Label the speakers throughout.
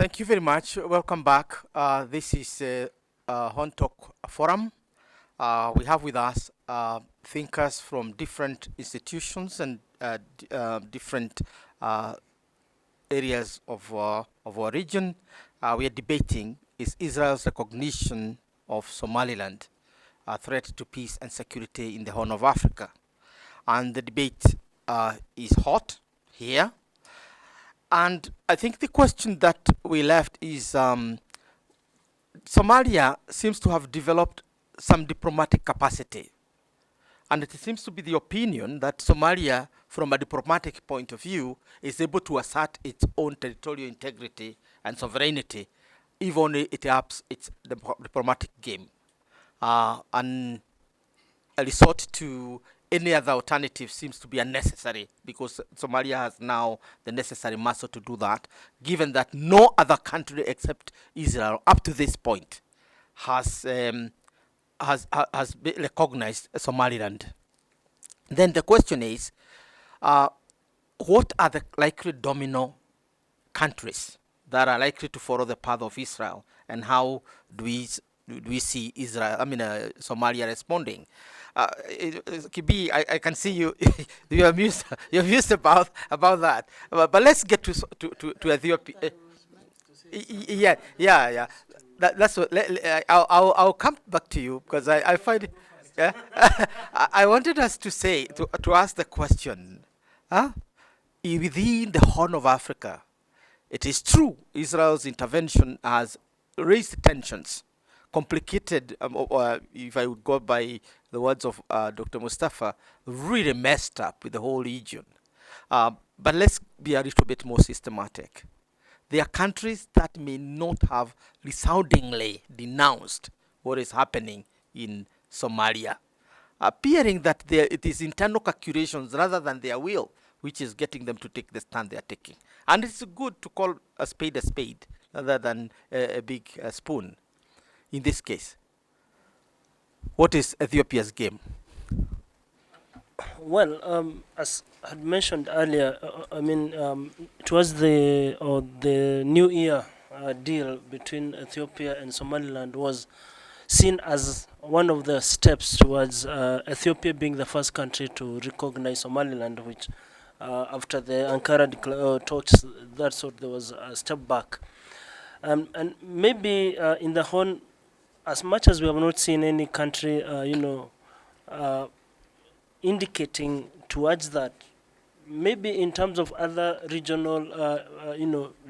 Speaker 1: Thank you very much. Welcome back. This is HornTalk Forum. We have with us thinkers from different institutions and different areas of our region. We are debating, is Israel's recognition of Somaliland a threat to peace and security in the Horn of Africa? And the debate is hot here. And I think the question that we left is Somalia seems to have developed some diplomatic capacity. And it seems to be the opinion that Somalia, from a diplomatic point of view, is able to assert its own territorial integrity and sovereignty, even if it ups its diplomatic game. And a resort to any other alternative seems to be unnecessary, because Somalia has now the necessary muscle to do that, given that no other country except Israel up to this point has recognized Somaliland. Then the question is, what are the likely domino countries that are likely to follow the path of Israel, and how do we see Israel, Somalia responding? Kibi, I can see you you're amused about that. But let's get to Ethiopia. Yeah. That's what. I'll come back to you, because I find it. Yeah? I wanted us to say to ask the question. Within the Horn of Africa, it is true Israel's intervention has raised tensions, complicated, if I would go by the words of Dr. Mustafa, really messed up with the whole region. But let's be a little bit more systematic. There are countries that may not have resoundingly denounced what is happening in Somalia, appearing that it is internal calculations rather than their will which is getting them to take the stand they are taking. And it's good to call a spade rather than a big spoon. In this case, what is Ethiopia's game?
Speaker 2: Well, as I had mentioned earlier, it was the New Year deal between Ethiopia and Somaliland was seen as one of the steps towards Ethiopia being the first country to recognize Somaliland, which after the Ankara talks, that sort, there was a step back. And maybe in the Horn, as much as we have not seen any country, indicating towards that, maybe in terms of other regional,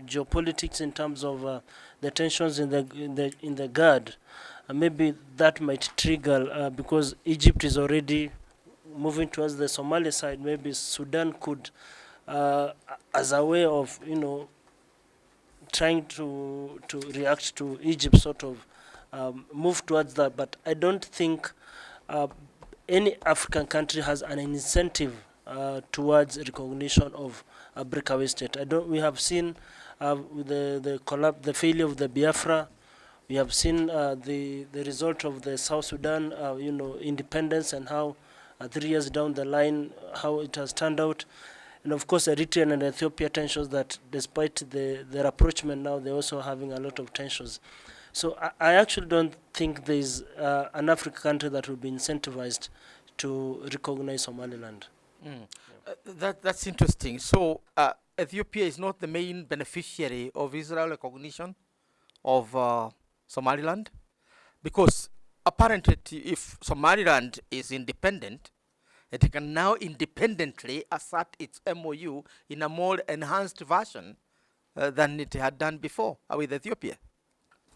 Speaker 2: geopolitics, in terms of the tensions in the Gad, maybe that might trigger because Egypt is already moving towards the Somali side. Maybe Sudan could, as a way of trying to react to Egypt, sort of move towards that. But I don't think any African country has an incentive towards recognition of a breakaway state. We have seen the failure of the Biafra. We have seen the result of the South Sudan, independence, and how 3 years down the line, how it has turned out. And of course, Eritrea and Ethiopia tensions that, despite their rapprochement now, they're also having a lot of tensions. So I actually don't think there's an African country that will be incentivized to recognize Somaliland.
Speaker 1: That's interesting. So Ethiopia is not the main beneficiary of Israel recognition of Somaliland? Because apparently, if Somaliland is independent, it can now independently assert its MOU in a more enhanced version than it had done before with Ethiopia.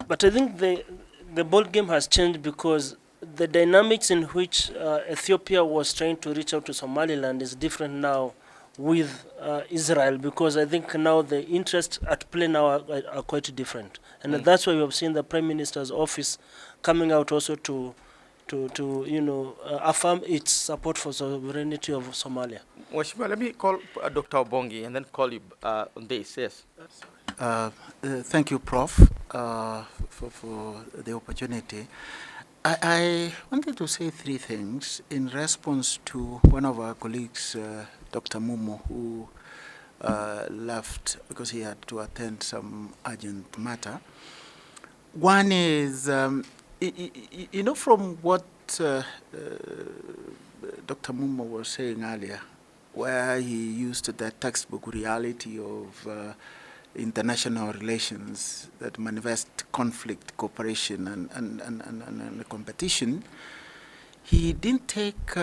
Speaker 2: But I think the ball game has changed, because the dynamics in which Ethiopia was trying to reach out to Somaliland is different now with Israel, because I think now the interests at play now are quite different. And that's why we have seen the Prime Minister's office coming out also to affirm its support for sovereignty of Somalia.
Speaker 1: Let me call Dr. Ombongi and then call you on this. Yes.
Speaker 3: Thank you, Prof, for the opportunity. I wanted to say 3 things in response to one of our colleagues, Dr. Mumo, who left because he had to attend some urgent matter. One is, you know, from what Dr. Mumo was saying earlier, where he used the textbook reality of international relations that manifest conflict, cooperation, and competition, he didn't take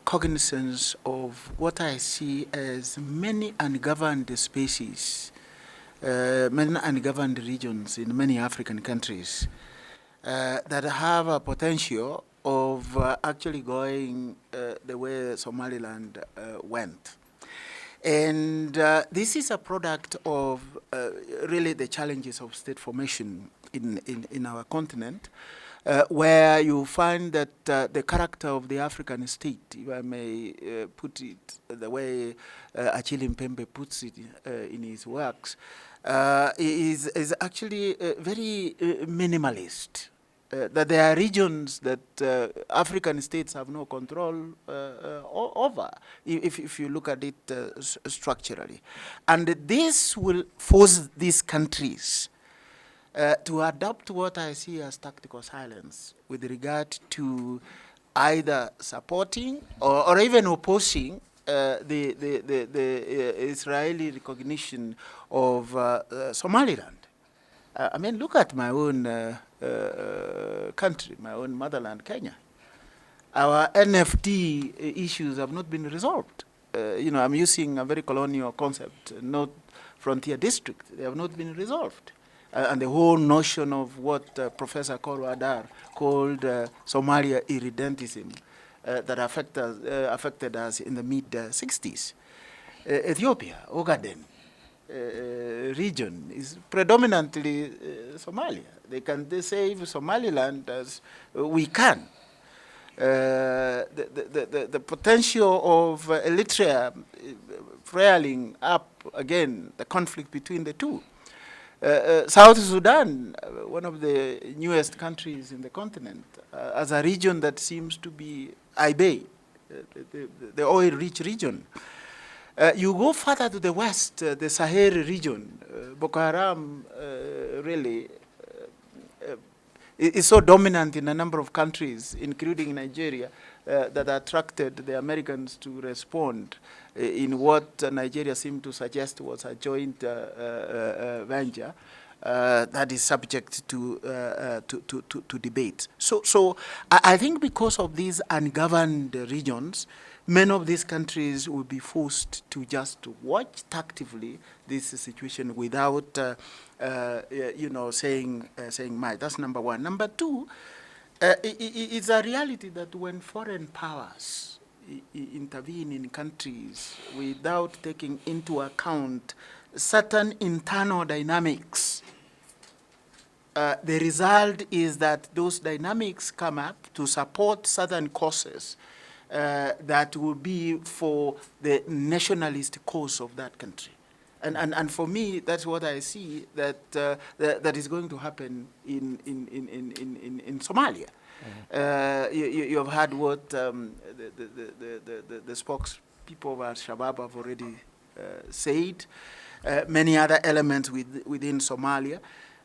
Speaker 3: cognizance of what I see as many ungoverned spaces, many ungoverned regions in many African countries that have a potential of actually going the way Somaliland went. And this is a product of really the challenges of state formation in our continent, where you find that the character of the African state, if I may put it the way Achille Mpembe puts it in his works, is actually very minimalist. That there are regions that African states have no control over, if you look at it structurally. And this will force these countries to adopt what I see as tactical silence with regard to either supporting or even opposing the Israeli recognition of Somaliland. I mean, look at my own country, my own motherland, Kenya. Our NFT issues have not been resolved. You know, I'm using a very colonial concept, not frontier district. They have not been resolved. And the whole notion of what Professor Odour called Somalia irredentism that affected us in the mid-60s. Ethiopia, Ogaden, region is predominantly Somalia. They save Somaliland as we can. The potential of Eritrea frailing up again, the conflict between the two. South Sudan, one of the newest countries in the continent, as a region that seems to be Ibe, the oil-rich region. You go further to the west, the Sahel region, Boko Haram really is so dominant in a number of countries, including Nigeria, that attracted the Americans to respond in what Nigeria seemed to suggest was a joint venture that is subject to debate. So I think because of these ungoverned regions, many of these countries will be forced to just watch tactively this situation without, you know, saying much. That's number one. Number two, it's a reality that when foreign powers intervene in countries without taking into account certain internal dynamics, the result is that those dynamics come up to support certain causes that will be for the nationalist cause of that country. And for me, that's what I see that is going to happen in Somalia. Mm-hmm. You have heard what the spokespeople of Al-Shabaab have already said. Many other elements within Somalia.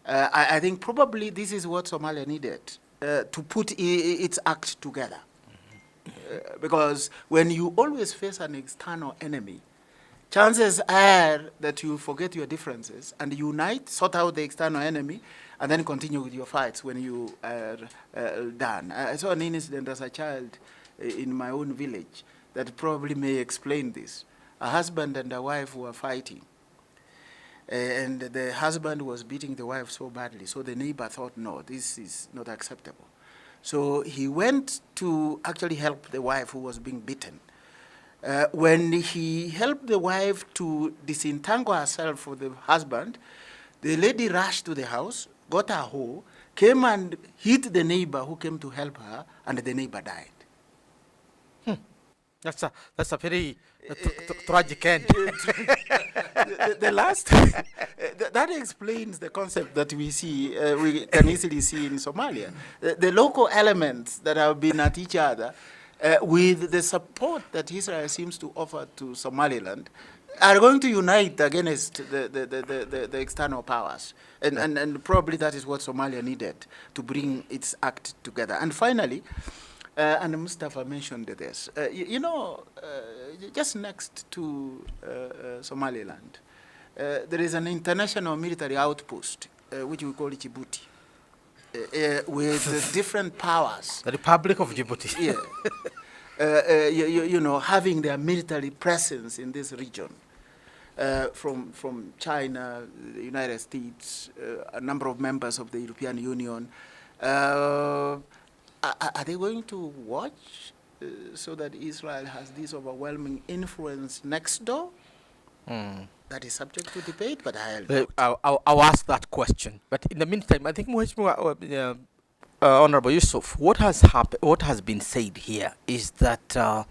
Speaker 3: I think probably this is what Somalia needed to put its act together. Because when you always face an external enemy, chances are that you forget your differences and unite, sort out the external enemy, and then continue with your fights when you are done. I saw an incident as a child in my own village that probably may explain this. A husband and a wife were fighting. And the husband was beating the wife so badly, so the neighbor thought, no, this is not acceptable. So he went to actually help the wife who was being beaten. When he helped the wife to disentangle herself from the husband, the lady rushed to the house, got a hoe, came and hit the neighbor who came to help her, and the neighbor died.
Speaker 1: That's a very tragic end.
Speaker 3: The last, that explains the concept that we see, we can easily see in Somalia. The local elements that have been at each other, with the support that Israel seems to offer to Somaliland, are going to unite against the external powers. And probably that is what Somalia needed to bring its act together. And finally, and Mustafa mentioned this, just next to Somaliland, there is an international military outpost, which we call Djibouti, with different powers.
Speaker 1: The Republic of Djibouti.
Speaker 3: Yeah. Having their military presence in this region, from China, the United States, a number of members of the European Union. Are they going to watch so that Israel has this overwhelming influence next door? That is subject to debate, but
Speaker 1: I'll ask that question. But in the meantime, I think Honorable Yusuf, what has been said here is that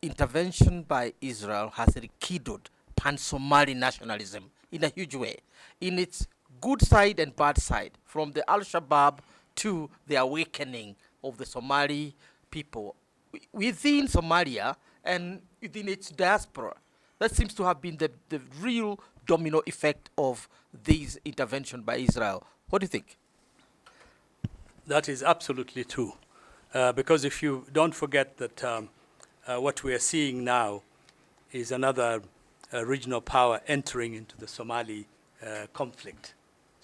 Speaker 1: intervention by Israel has rekindled pan-Somali nationalism in a huge way, in its good side and bad side, from the Al-Shabaab to the awakening of the Somali people within Somalia and within its diaspora. That seems to have been the real domino effect of this intervention by Israel. What do you think?
Speaker 4: That is absolutely true. Because if you don't forget that what we are seeing now is another regional power entering into the Somali conflict.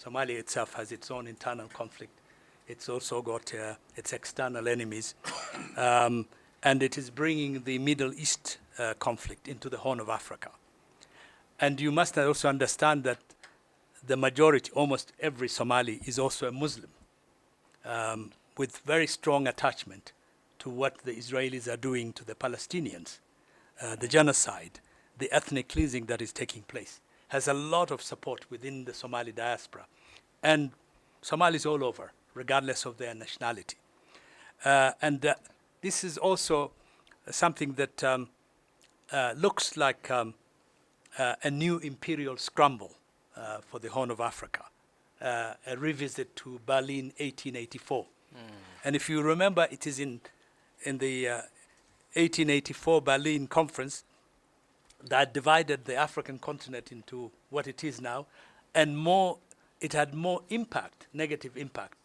Speaker 4: Somalia itself has its own internal conflict. It's also got its external enemies. And it is bringing the Middle East conflict into the Horn of Africa. And you must also understand that the majority, almost every Somali, is also a Muslim, with very strong attachment to what the Israelis are doing to the Palestinians. The genocide, the ethnic cleansing that is taking place, has a lot of support within the Somali diaspora. And Somalis all over, regardless of their nationality. This is also something that looks like a new imperial scramble for the Horn of Africa, a revisit to Berlin 1884. And if you remember, it is in the 1884 Berlin conference that divided the African continent into what it is now, and it had more impact, negative impact,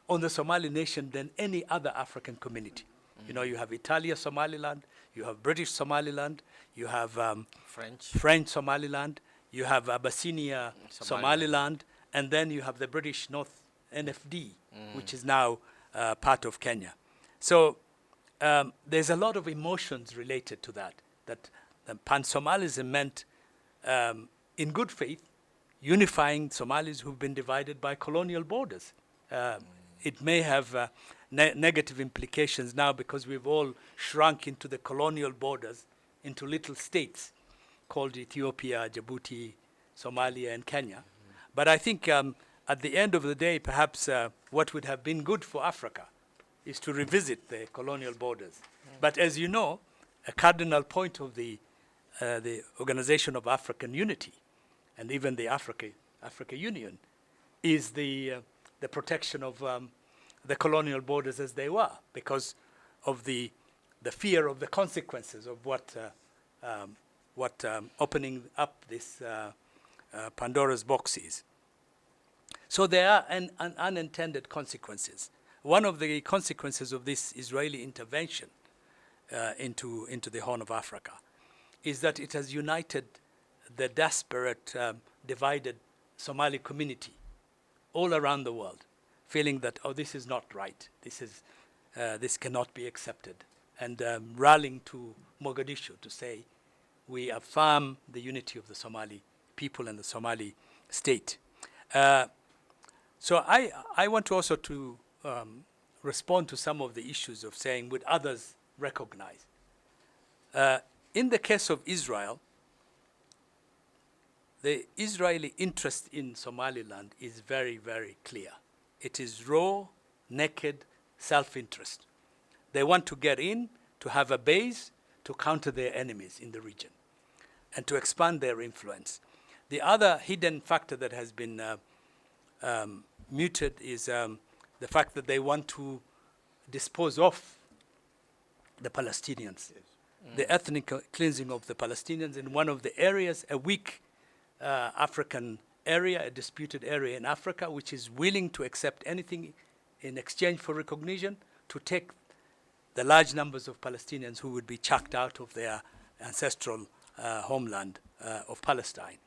Speaker 4: on the Somali nation than any other African community. You know, you have Italia Somaliland, you have British Somaliland, you have French Somaliland, you have Abyssinia Somaliland, and then you have the British North NFD, which is now part of Kenya. So there's a lot of emotions related to that pan-Somalism meant, in good faith, unifying Somalis who've been divided by colonial borders. It may have negative implications now because we've all shrunk into the colonial borders, into little states called Ethiopia, Djibouti, Somalia, and Kenya. But I think at the end of the day, perhaps what would have been good for Africa is to revisit the colonial borders. But as you know, a cardinal point of the Organization of African Unity and even the Africa Union is the protection of the colonial borders as they were, because of the fear of the consequences of what opening up this Pandora's box is. So there are unintended consequences. One of the consequences of this Israeli intervention into the Horn of Africa is that it has united the desperate, divided Somali community all around the world, feeling that, oh, this is not right, this cannot be accepted, and rallying to Mogadishu to say, we affirm the unity of the Somali people and the Somali state. So I want to also to respond to some of the issues of saying, would others recognize? In the case of Israel, the Israeli interest in Somaliland is very, very clear. It is raw, naked self-interest. They want to get in, to have a base, to counter their enemies in the region, and to expand their influence. The other hidden factor that has been muted is the fact that they want to dispose of the Palestinians. Yes. the ethnic cleansing of the Palestinians in one of the areas, a weak African area, a disputed area in Africa, which is willing to accept anything in exchange for recognition, to take the large numbers of Palestinians who would be chucked out of their ancestral homeland of Palestine.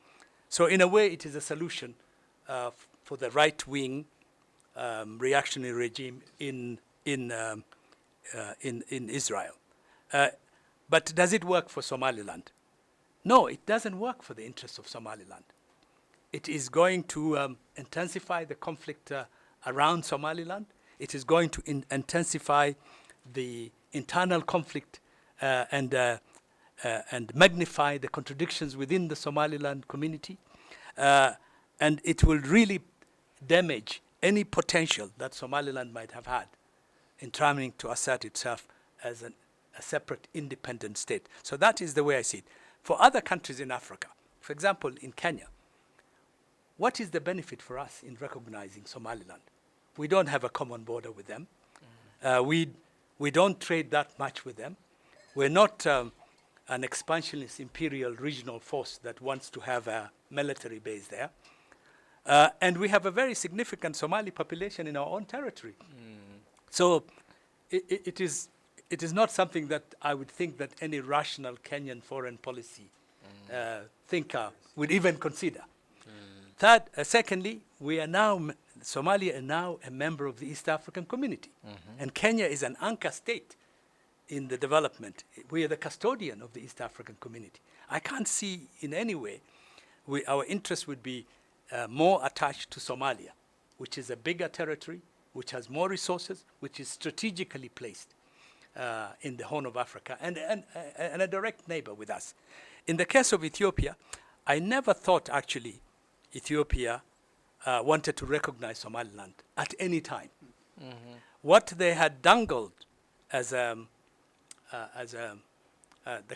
Speaker 4: So in a way, it is a solution for the right-wing reactionary regime in Israel. But does it work for Somaliland? No, it doesn't work for the interests of Somaliland. It is going to intensify the conflict around Somaliland. It is going to intensify the internal conflict and magnify the contradictions within the Somaliland community. And it will really damage any potential that Somaliland might have had in trying to assert itself as a separate independent state. So that is the way I see it. For other countries in Africa, for example, in Kenya, what is the benefit for us in recognizing Somaliland? We don't have a common border with them. We don't trade that much with them. We're not an expansionist imperial regional force that wants to have a military base there. And we have a very significant Somali population in our own territory. So it is not something that I would think that any rational Kenyan foreign policy thinker would even consider. Secondly, Somalia is now a member of the East African community. And Kenya is an anchor state in the development. We are the custodian of the East African community. I can't see in any way our interest would be more attached to Somalia, which is a bigger territory, which has more resources, which is strategically placed in the Horn of Africa, and a direct neighbor with us. In the case of Ethiopia, I never thought actually Ethiopia wanted to recognize Somaliland at any time. What they had dangled as the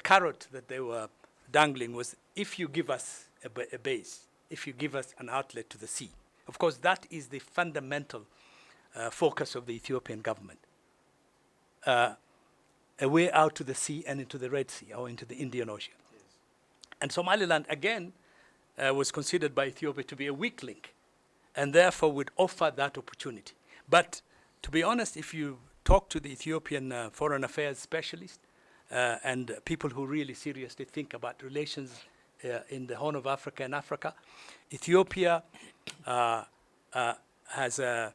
Speaker 4: carrot that they were dangling was, if you give us a base, if you give us an outlet to the sea. Of course, that is the fundamental focus of the Ethiopian government. A way out to the sea and into the Red Sea or into the Indian Ocean. Yes. And Somaliland, again, was considered by Ethiopia to be a weak link and therefore would offer that opportunity. But to be honest, if you talk to the Ethiopian foreign affairs specialists and people who really seriously think about relations in the Horn of Africa and Africa, Ethiopia has a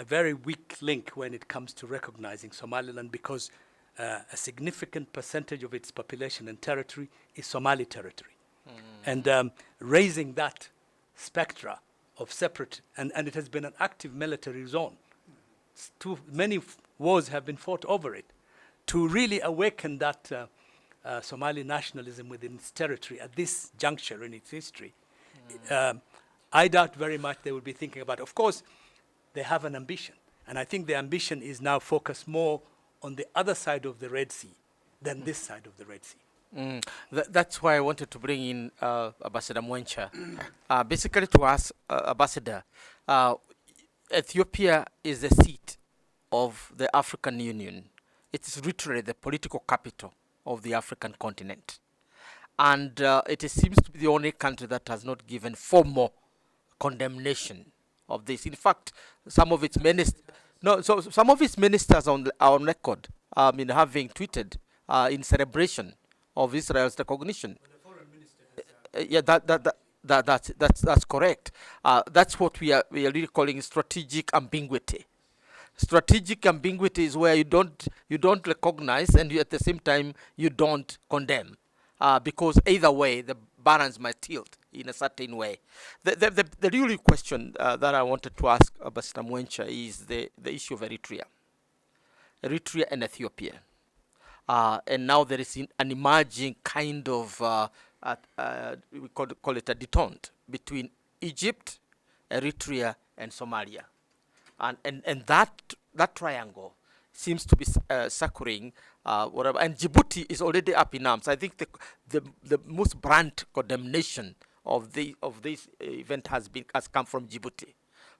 Speaker 4: very weak link when it comes to recognizing Somaliland, because a significant percentage of its population and territory is Somali territory. And raising that spectra of separate, and it has been an active military zone. Many wars have been fought over it. To really awaken that Somali nationalism within its territory at this juncture in its history, I doubt very much they will be thinking about. Of course, they have an ambition, and I think the ambition is now focused more on the other side of the Red Sea than this side of the Red Sea.
Speaker 1: That's why I wanted to bring in Ambassador Mwencha. Basically to ask Ambassador, Ethiopia is the seat of the African Union. It is literally the political capital of the African continent. And it seems to be the only country that has not given formal condemnation of this. In fact, some of its ministers on record having tweeted in celebration of Israel's recognition. That's correct. That's what we are really calling strategic ambiguity. Strategic ambiguity is where you don't recognize and at the same time you don't condemn, because either way the balance might tilt in a certain way. The real question that I wanted to ask Ambassador Mwencha is the issue of Eritrea and Ethiopia. And now there is an emerging kind of, we call it a detente between Egypt, Eritrea, and Somalia. And that triangle seems to be succouring whatever. And Djibouti is already up in arms. I think the most blunt condemnation of this event has come from Djibouti,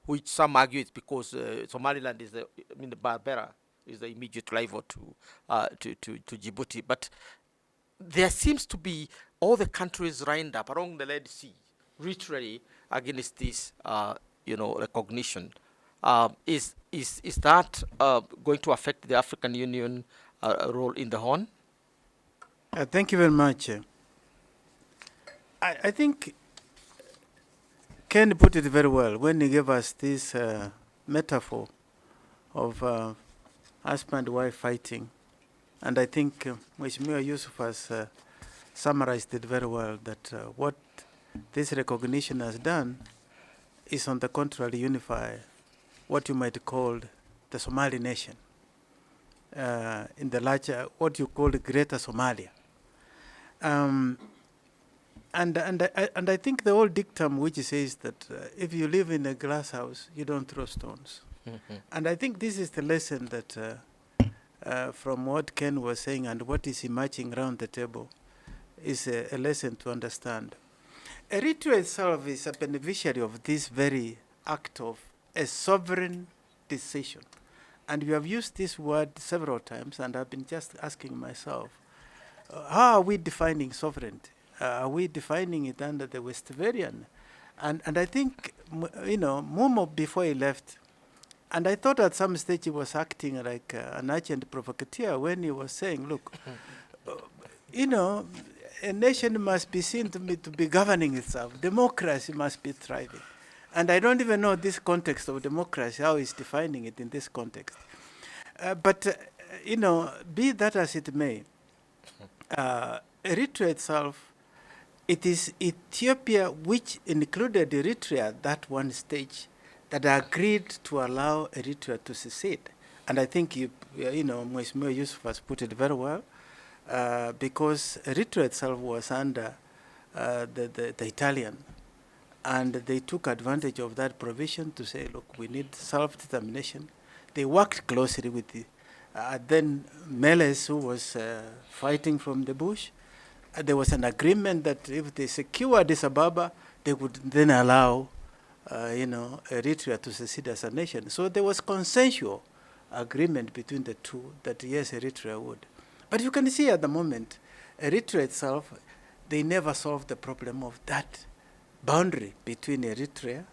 Speaker 1: which some argue is because Somaliland is the Berbera is the immediate rival to Djibouti. But there seems to be all the countries lined up along the Red Sea, literally against this, recognition. Is that going to affect the African Union role in the Horn?
Speaker 3: Thank you very much. I think Ken put it very well when he gave us this metaphor of husband-wife fighting. And I think Mheshimiwa Yusuf has summarized it very well, that what this recognition has done is, on the contrary, unify what you might call the Somali nation in the larger, what you call the Greater Somalia. And I think the old dictum which says that if you live in a glass house, you don't throw stones. Mm-hmm. And I think this is the lesson that from what Ken was saying and what is emerging around the table is a lesson to understand. Eritrea itself is a beneficiary of this very act of a sovereign decision. And we have used this word several times, and I've been just asking myself, how are we defining sovereignty? Are we defining it under the Westphalian? And I think, Mumo, before he left, and I thought at some stage he was acting like an agent provocateur when he was saying, look, a nation must be seen to be governing itself. Democracy must be thriving. And I don't even know this context of democracy, how he's defining it in this context. But be that as it may, Eritrea itself, it is Ethiopia which included Eritrea at that one stage that agreed to allow Eritrea to secede. And I think, Mheshimiwa Yusuf has put it very well, because Eritrea itself was under the Italian. And they took advantage of that provision to say, look, we need self-determination. They worked closely with the then Meles, who was fighting from the bush. There was an agreement that if they secured Addis Ababa, they would then allow Eritrea to secede as a nation. So there was consensual agreement between the two that yes, Eritrea would. But you can see at the moment, Eritrea itself, they never solved the problem of that boundary between Eritrea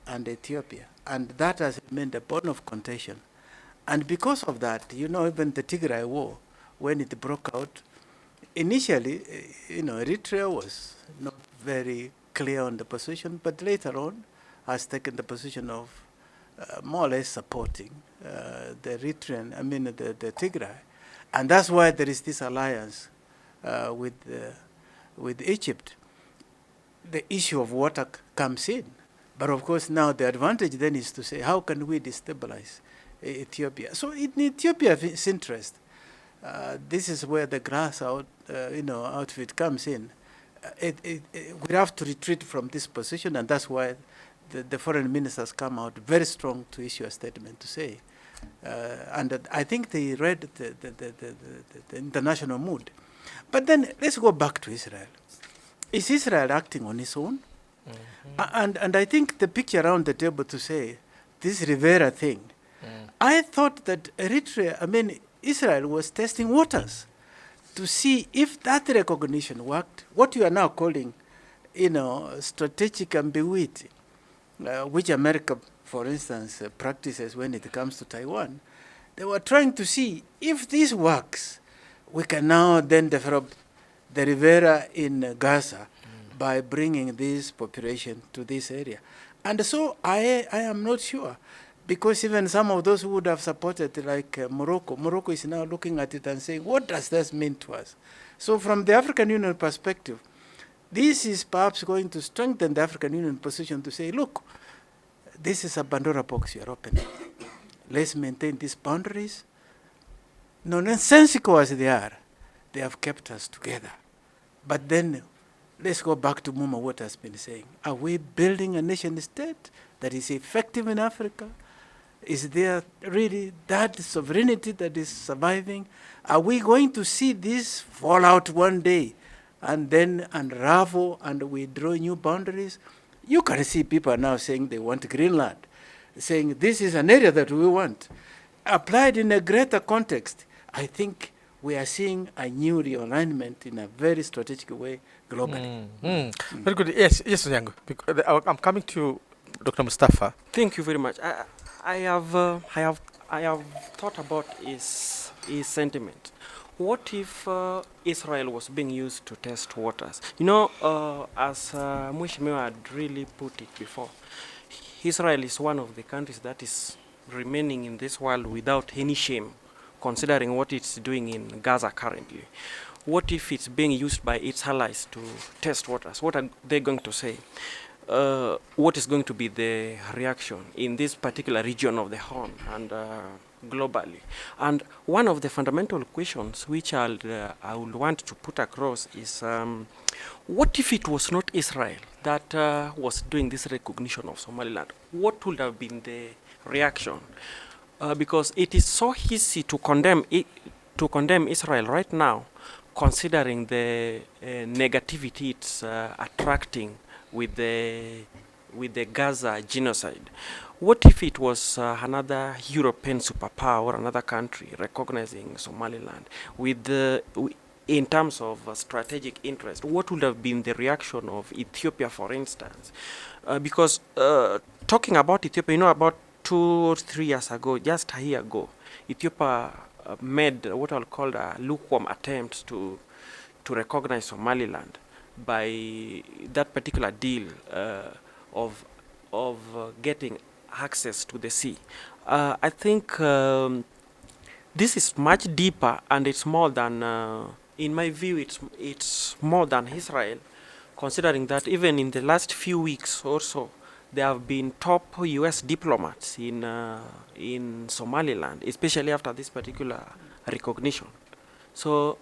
Speaker 3: and Ethiopia. And that has remained a bone of contention. And because of that, even the Tigray War, when it broke out, initially, Eritrea was not very clear on the position, but later on has taken the position of more or less supporting the Eritrean, the Tigray. And that's why there is this alliance with Egypt. The issue of water comes in. But of course, now the advantage then is to say, how can we destabilize Ethiopia? So in Ethiopia's interest, this is where the grass outfit comes in. We have to retreat from this position, and that's why the foreign ministers come out very strong to issue a statement to say, and I think they read the international mood. But then let's go back to Israel. Is Israel acting on its own? Mm-hmm. And I think the picture around the table to say, this Rivera thing, I thought that Israel was testing waters to see if that recognition worked, what you are now calling, strategic ambiguity, which America, for instance, practices when it comes to Taiwan. They were trying to see if this works, we can now then develop the Rivera in Gaza by bringing this population to this area. And so I am not sure, because even some of those who would have supported, like Morocco is now looking at it and saying, what does this mean to us? So from the African Union perspective, this is perhaps going to strengthen the African Union position to say, look, this is a Pandora box you're opening. Let's maintain these boundaries. Nonsensical as they have kept us together. But then let's go back to Mumo, what has been saying. Are we building a nation state that is effective in Africa? Is there really that sovereignty that is surviving? Are we going to see this fall out one day and then unravel and we draw new boundaries? You can see people now saying they want Greenland, saying this is an area that we want. Applied in a greater context, I think we are seeing a new realignment in a very strategic way globally.
Speaker 1: Very good. Yes, yes, Onyango. I'm coming to you, Dr. Mustafa.
Speaker 5: Thank you very much. I have thought about his sentiment. What if Israel was being used to test waters? You know, as Mheshimiwa had really put it before, Israel is one of the countries that is remaining in this world without any shame, considering what it's doing in Gaza currently. What if it's being used by its allies to test waters? What are they going to say? What is going to be the reaction in this particular region of the Horn and globally? And one of the fundamental questions which I would want to put across is, what if it was not Israel that was doing this recognition of Somaliland? What would have been the reaction? Because it is so easy to condemn Israel right now, considering the negativity it's attracting with the Gaza genocide. What if it was another European superpower or another country recognizing Somaliland in terms of strategic interest? What would have been the reaction of Ethiopia, for instance? Because talking about Ethiopia, you know, about 2 or 3 years ago, just a year ago, Ethiopia made what I'll call a lukewarm attempt to recognize Somaliland by that particular deal of getting access to the sea. I think this is much deeper, and it's more than, in my view, it's more than Israel, considering that even in the last few weeks or so, there have been top U.S. diplomats in Somaliland, especially after this particular recognition. So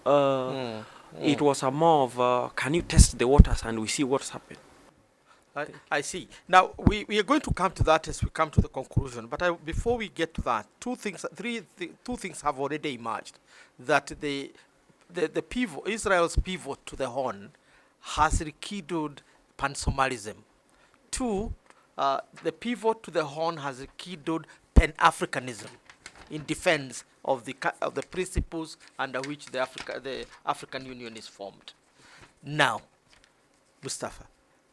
Speaker 5: it was a more of, can you test the waters and we see what's happened.
Speaker 1: I see. Now, we are going to come to that as we come to the conclusion. But before we get to that, two things have already emerged. That the pivot, Israel's pivot to the Horn has rekindled pan-Somalism. Two, the pivot to the Horn has rekindled pan-Africanism in defense of the principles under which the African Union is formed. Now, Mustafa,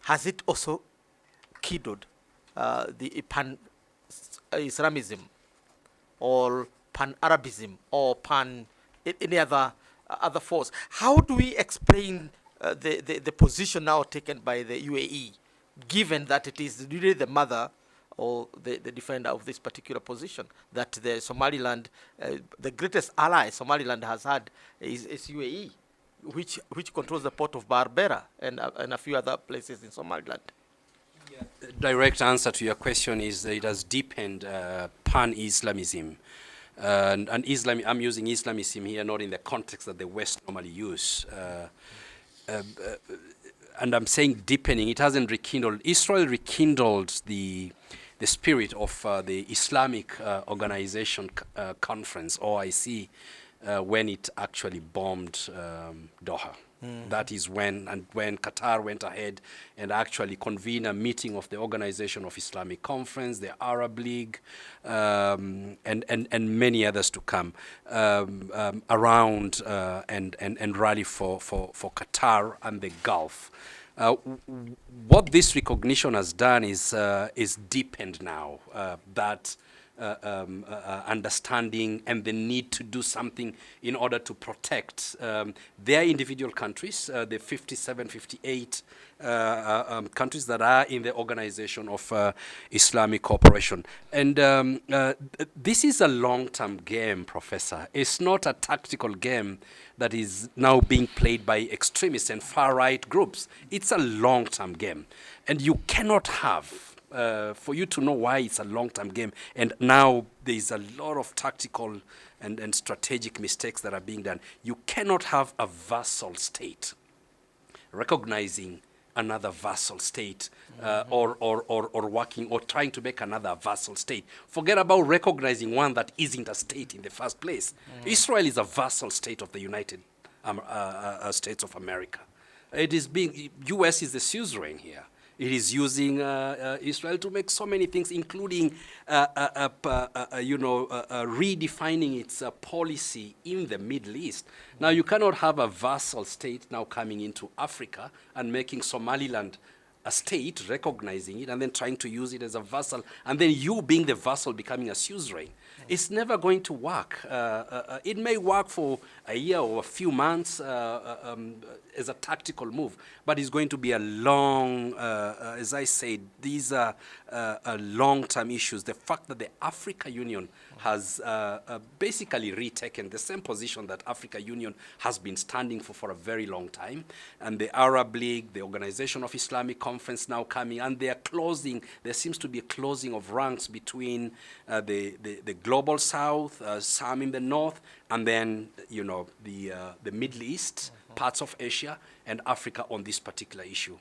Speaker 1: has it also kindled the pan-Islamism or pan-Arabism or any other force? How do we explain the position now taken by the UAE, given that it is really the mother or the defender of this particular position, that the Somaliland, the greatest ally Somaliland has had is UAE, which controls the port of Berbera and a few other places in Somaliland?
Speaker 6: The direct answer to your question is that it has deepened pan-Islamism. And Islam, I'm using Islamism here, not in the context that the West normally use. And I'm saying deepening, it hasn't rekindled. Israel rekindled the spirit of the Islamic Organization Conference, OIC, when it actually bombed Doha. That is when Qatar went ahead and actually convened a meeting of the Organization of Islamic Conference, the Arab League, and many others to come around and rally for Qatar and the Gulf. What this recognition has done is deepened now that understanding and the need to do something in order to protect their individual countries, the 57, 58 countries that are in the Organization of Islamic Cooperation. And this is a long-term game, Professor. It's not a tactical game that is now being played by extremists and far-right groups. It's a long-term game. And you cannot have, for you to know why it's a long-term game, and now there's a lot of tactical and strategic mistakes that are being done. You cannot have a vassal state recognizing another vassal state or working or trying to make another vassal state. Forget about recognizing one that isn't a state in the first place. Israel is a vassal state of the United States of America. It is being, US is the suzerain here. It is using Israel to make so many things, including, redefining its policy in the Middle East. Now, you cannot have a vassal state now coming into Africa and making Somaliland a state, recognizing it, and then trying to use it as a vassal, and then you being the vassal becoming a suzerain. It's never going to work. It may work for a year or a few months as a tactical move, but it's going to be a long, as I said, these are long-term issues. The fact that the Africa Union has basically retaken the same position that Africa Union has been standing for a very long time, and the Arab League, the Organization of Islamic Conference now coming, and they are closing, there seems to be a closing of ranks between the global south, some in the north, and then, the Middle East, parts of Asia, and Africa on this particular issue.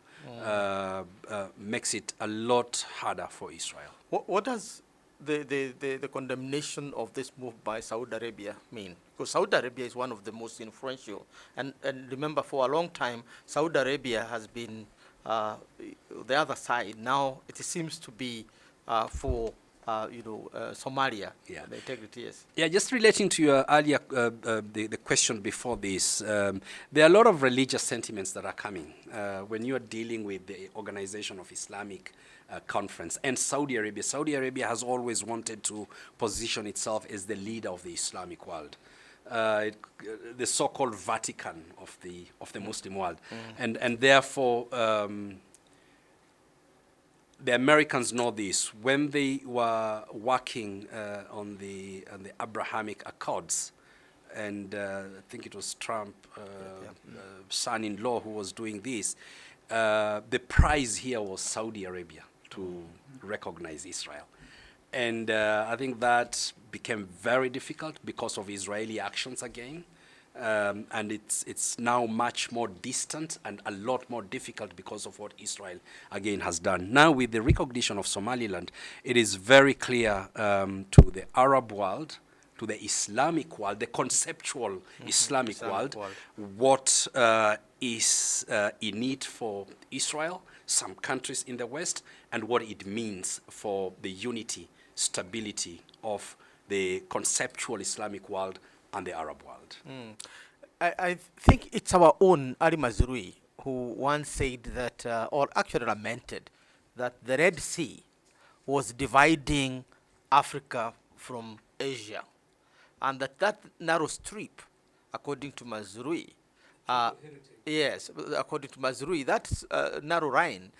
Speaker 6: Makes it a lot harder for Israel.
Speaker 1: What does the condemnation of this move by Saudi Arabia mean? Because Saudi Arabia is one of the most influential. And remember, for a long time, Saudi Arabia has been the other side. Now it seems to be for Somalia,
Speaker 6: Yeah.
Speaker 1: the integrity, yes.
Speaker 6: Yeah, just relating to your earlier, the question before this, there are a lot of religious sentiments that are coming when you are dealing with the Organization of Islamic Conference and Saudi Arabia. Saudi Arabia has always wanted to position itself as the leader of the Islamic world. The so-called Vatican of the Muslim world. And therefore, the Americans know this. When they were working on the Abrahamic Accords, and I think it was Trump, son-in-law, who was doing this, the prize here was Saudi Arabia to recognize Israel. And I think that became very difficult because of Israeli actions again. And it's now much more distant and a lot more difficult because of what Israel again has done. Now, with the recognition of Somaliland, it is very clear to the Arab world, to the Islamic world, the conceptual Islamic world, what is in it for Israel, some countries in the West, and what it means for the unity, stability of the conceptual Islamic world and the Arab world.
Speaker 1: I think it's our own Ali Mazrui who once said that, or actually lamented, that the Red Sea was dividing Africa from Asia, and that narrow strip, according to Mazrui, yes, according to Mazrui, that narrow line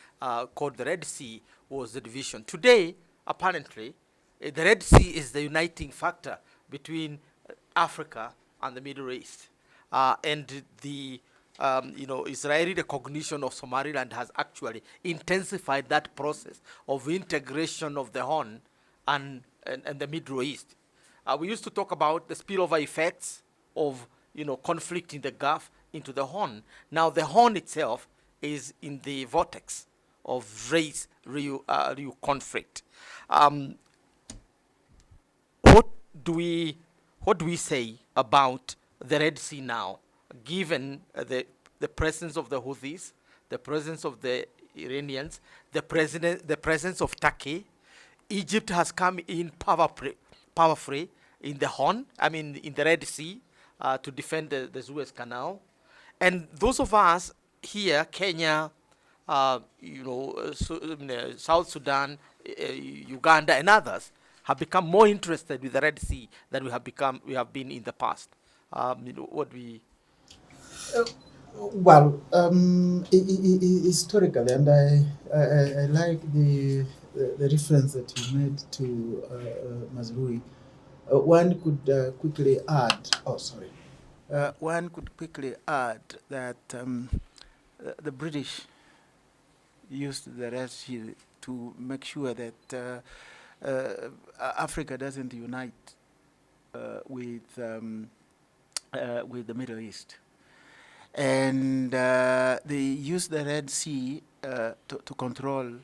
Speaker 1: called the Red Sea was the division. Today, apparently, the Red Sea is the uniting factor between Africa and the Middle East, and the Israeli recognition of Somaliland has actually intensified that process of integration of the Horn and the Middle East. We used to talk about the spillover effects of conflict in the Gulf into the Horn. Now the Horn itself is in the vortex of race real conflict. What do we say about the Red Sea now, given the presence of the Houthis, the presence of the Iranians, the presence of Turkey? Egypt has come in powerfully in the Horn, in the Red Sea, to defend the Suez Canal. And those of us here, Kenya, South Sudan, Uganda, and others, have become more interested with the Red Sea than we have been in the past.
Speaker 3: Historically, and I like the reference that you made to Mazrui. One could quickly add. One could quickly add that the British used the Red Sea to make sure that Africa doesn't unite with the Middle East, and they used the Red Sea to control,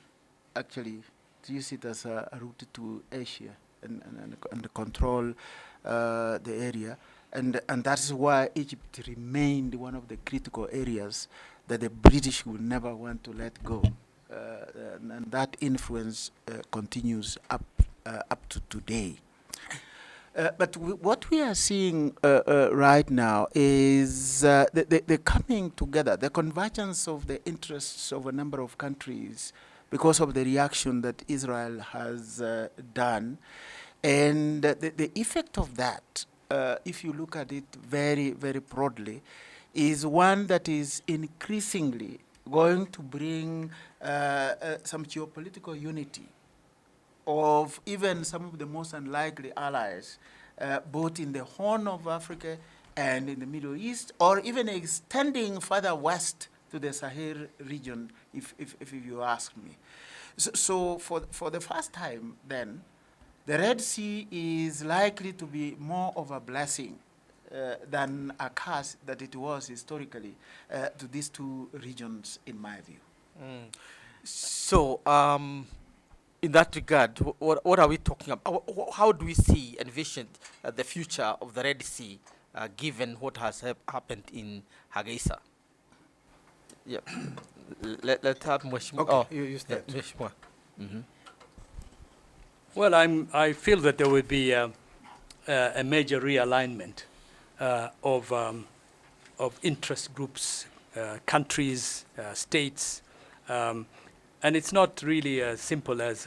Speaker 3: actually, to use it as a route to Asia and control the area. And that is why Egypt remained one of the critical areas that the British would never want to let go. and that influence continues up to today. But what we are seeing right now is the coming together, the convergence of the interests of a number of countries because of the reaction that Israel has done. And the effect of that, if you look at it very, very broadly, is one that is increasingly going to bring some geopolitical unity of even some of the most unlikely allies, both in the Horn of Africa and in the Middle East, or even extending further west to the Sahel region, if you ask me. So for the first time then, the Red Sea is likely to be more of a blessing than a curse that it was historically to these two regions, in my view.
Speaker 1: So, in that regard, what are we talking about? How do we see, envision the future of the Red Sea, given what has happened in Hargeisa? Yeah. Let's have Mheshimiwa.
Speaker 3: Okay,
Speaker 1: Oh,
Speaker 3: you start.
Speaker 1: yeah, Mheshimiwa.
Speaker 4: Well, I feel that there would be a major realignment of interest groups, countries, states, and it's not really as simple as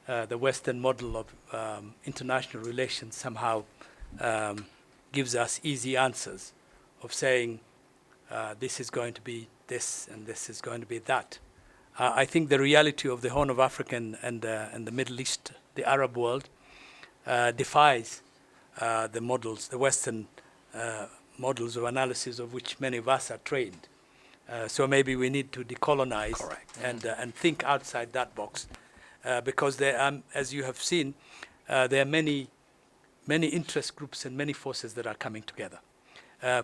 Speaker 4: the Western model of international relations somehow gives us easy answers of saying this is going to be this and this is going to be that. I think the reality of the Horn of Africa and the Middle East, the Arab world, defies the models, the Western models of analysis of which many of us are trained. So maybe we need to decolonize and think outside that box, because there are, as you have seen, there are many interest groups and many forces that are coming together.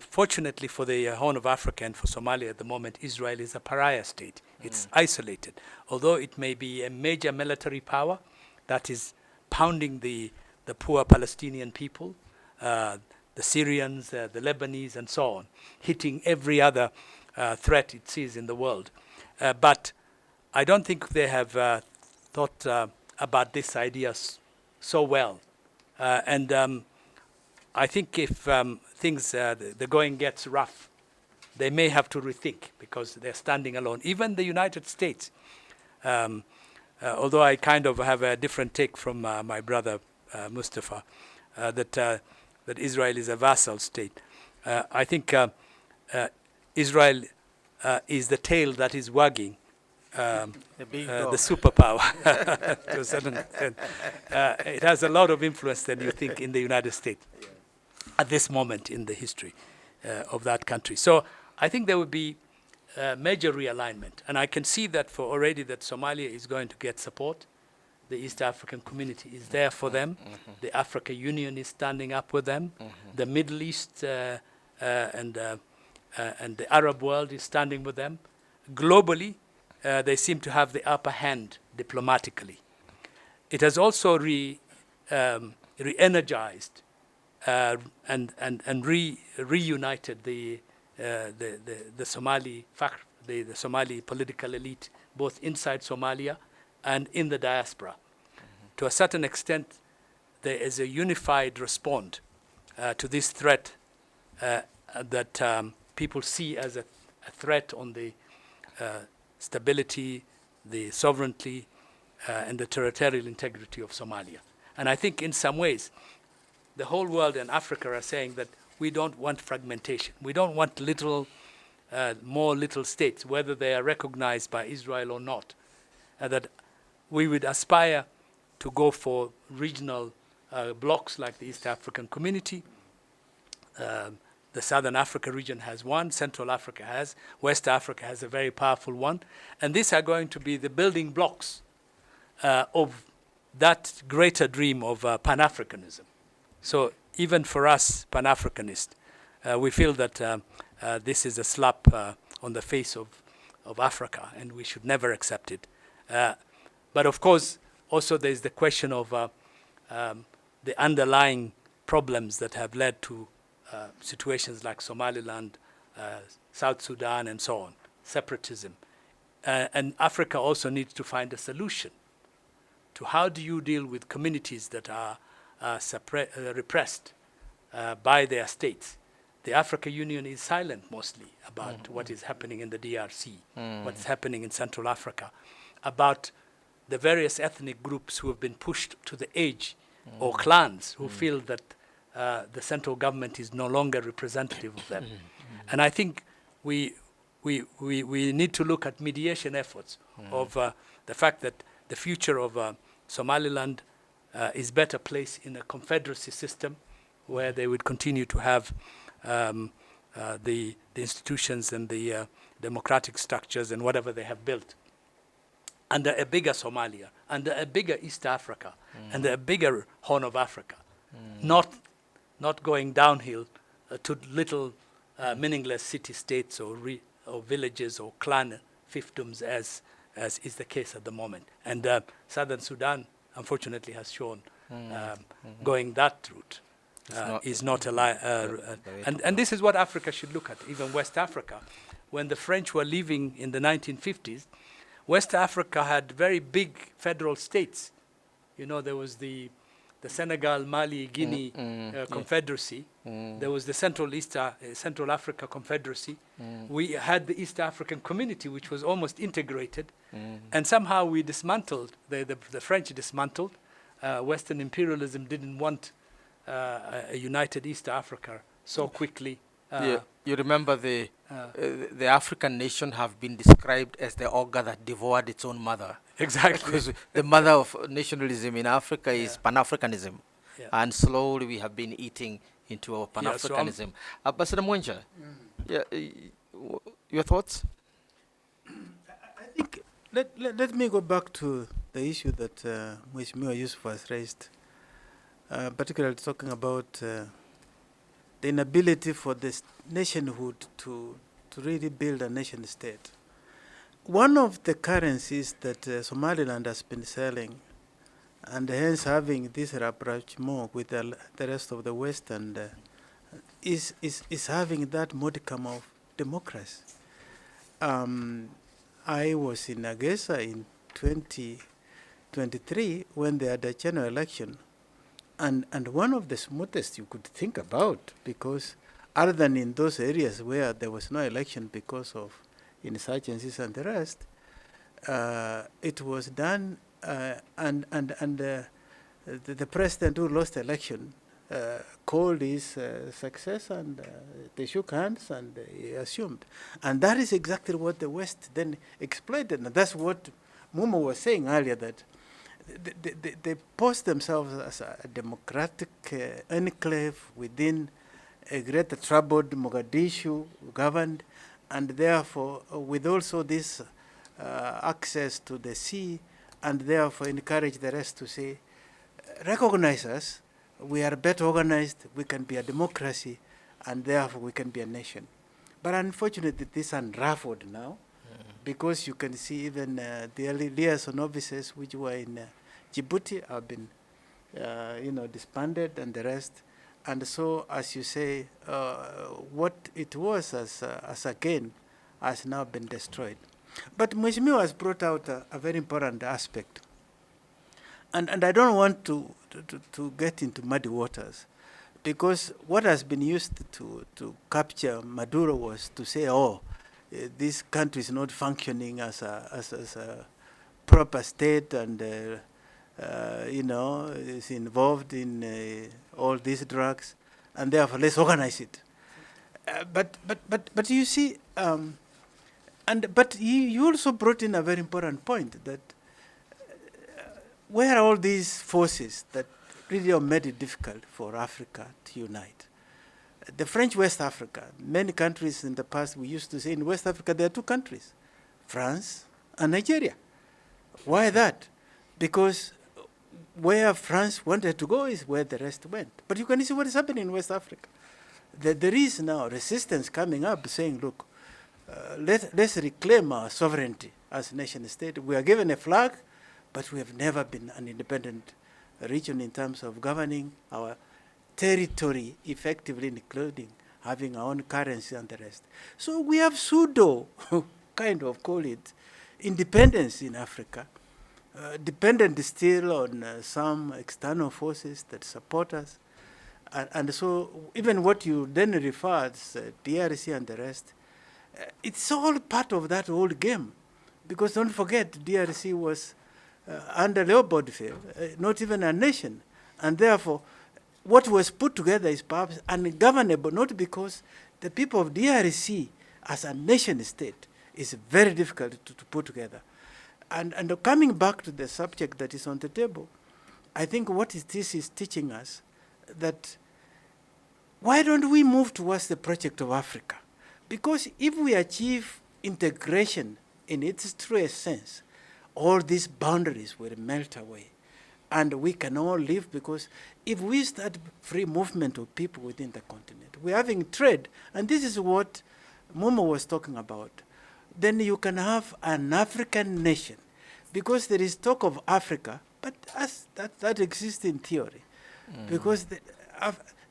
Speaker 4: Fortunately for the Horn of Africa and for Somalia at the moment, Israel is a pariah state. It's isolated. Although it may be a major military power that is pounding the poor Palestinian people, the Syrians, the Lebanese, and so on, hitting every other threat it sees in the world. But I don't think they have thought about this idea so well. And I think if things, the going gets rough, they may have to rethink because they're standing alone. Even the United States, although I kind of have a different take from my brother Mustafa, that Israel is a vassal state. I think Israel is the tail that is wagging the superpower to a certain extent. It has a lot of influence than you think in the United States at this moment in the history of that country. So I think there would be major realignment. And I can see that for already that Somalia is going to get support. The East African community is there for them. The African Union is standing up with them. The Middle East and the Arab world is standing with them. Globally, they seem to have the upper hand diplomatically. It has also re-energized and reunited the Somali the Somali political elite, both inside Somalia and in the diaspora. To a certain extent, there is a unified response to this threat that people see as a threat on the stability, the sovereignty, and the territorial integrity of Somalia. And I think in some ways, the whole world and Africa are saying that we don't want fragmentation. We don't want more little states, whether they are recognized by Israel or not. That we would aspire to go for regional blocks like the East African Community. The Southern Africa region has one, Central Africa has, West Africa has a very powerful one. And these are going to be the building blocks of that greater dream of Pan-Africanism. So even for us, Pan-Africanists, we feel that this is a slap on the face of Africa, and we should never accept it. But of course, also there's the question of the underlying problems that have led to situations like Somaliland, South Sudan, and so on, separatism. And Africa also needs to find a solution to how do you deal with communities that are repressed by their states. The African Union is silent mostly about what is happening in the DRC, what's happening in Central Africa, about the various ethnic groups who have been pushed to the edge, or clans who feel that the central government is no longer representative of them. And I think we need to look at mediation efforts of the fact that the future of Somaliland is better placed in a confederacy system where they would continue to have the institutions and the democratic structures and whatever they have built under a bigger Somalia, under a bigger East Africa, and a bigger Horn of Africa, not going downhill to little meaningless city-states or villages or clan fiefdoms as is the case at the moment. And Southern Sudan, unfortunately, has shown going that route is not a and this is what Africa should look at, even West Africa. When the French were leaving in the 1950s, West Africa had very big federal states. You know, there was the Senegal, Mali, Guinea Confederacy. There was the Central Africa Confederacy. We had the East African Community, which was almost integrated. And somehow we dismantled, the French dismantled. Western imperialism didn't want a united East Africa so quickly.
Speaker 1: You remember the African nation have been described as the ogre that devoured its own mother.
Speaker 4: Exactly.
Speaker 1: Because the mother of nationalism in Africa is Pan-Africanism. And slowly we have been eating into our Pan-Africanism. Ambassador Mwencha, your thoughts?
Speaker 3: I think, let me go back to the issue that Mheshimiwa Yusuf has raised, particularly talking about the inability for this nationhood to really build a nation state. One of the currencies that Somaliland has been selling, and hence having this rapprochement with the rest of the West, and is having that modicum of democracy. I was in Agesa in 2023 when they had a general election, and one of the smoothest you could think about, because other than in those areas where there was no election because of insurgencies and the rest, it was done, and the president who lost the election called his success, and they shook hands and he assumed. And that is exactly what the West then exploited. And that's what Mumo was saying earlier, that they post themselves as a democratic enclave within a greater troubled Mogadishu governed, and therefore with also this access to the sea, and therefore encourage the rest to say, recognize us, we are better organized, we can be a democracy, and therefore we can be a nation. But unfortunately, this unraveled now, because you can see even the liaison offices which were in Djibouti have been, disbanded, and the rest. And so, as you say, what it was as a gain has now been destroyed. But Mheshimiwa has brought out a very important aspect. And I don't want to get into muddy waters, because what has been used to capture Maduro was to say, this country is not functioning as a proper state, and is involved in all these drugs, and therefore let's organize it. But you see, but you also brought in a very important point, that where are all these forces that really made it difficult for Africa to unite? The French West Africa, many countries in the past, we used to say in West Africa there are two countries, France and Nigeria. Why that? Because where France wanted to go is where the rest went. But you can see what is happening in West Africa. There is now resistance coming up saying, look, let's reclaim our sovereignty as a nation state. We are given a flag, but we have never been an independent region in terms of governing our territory effectively, including having our own currency and the rest. So we have pseudo, kind of call it,
Speaker 7: independence in Africa, dependent still on some external forces that support us. And so even what you then referred, DRC and the rest, it's all part of that old game. Because don't forget, DRC was under Leopold Field, not even a nation. And therefore, what was put together is perhaps ungovernable, not because the people of DRC as a nation state is very difficult to put together. And coming back to the subject that is on the table, I think what this is teaching us that why don't we move towards the project of Africa? Because if we achieve integration in its truest sense, all these boundaries will melt away. And we can all live, because if we start free movement of people within the continent, we're having trade, and this is what Mumo was talking about, then you can have an African nation, because there is talk of Africa, but as that exists in theory, because the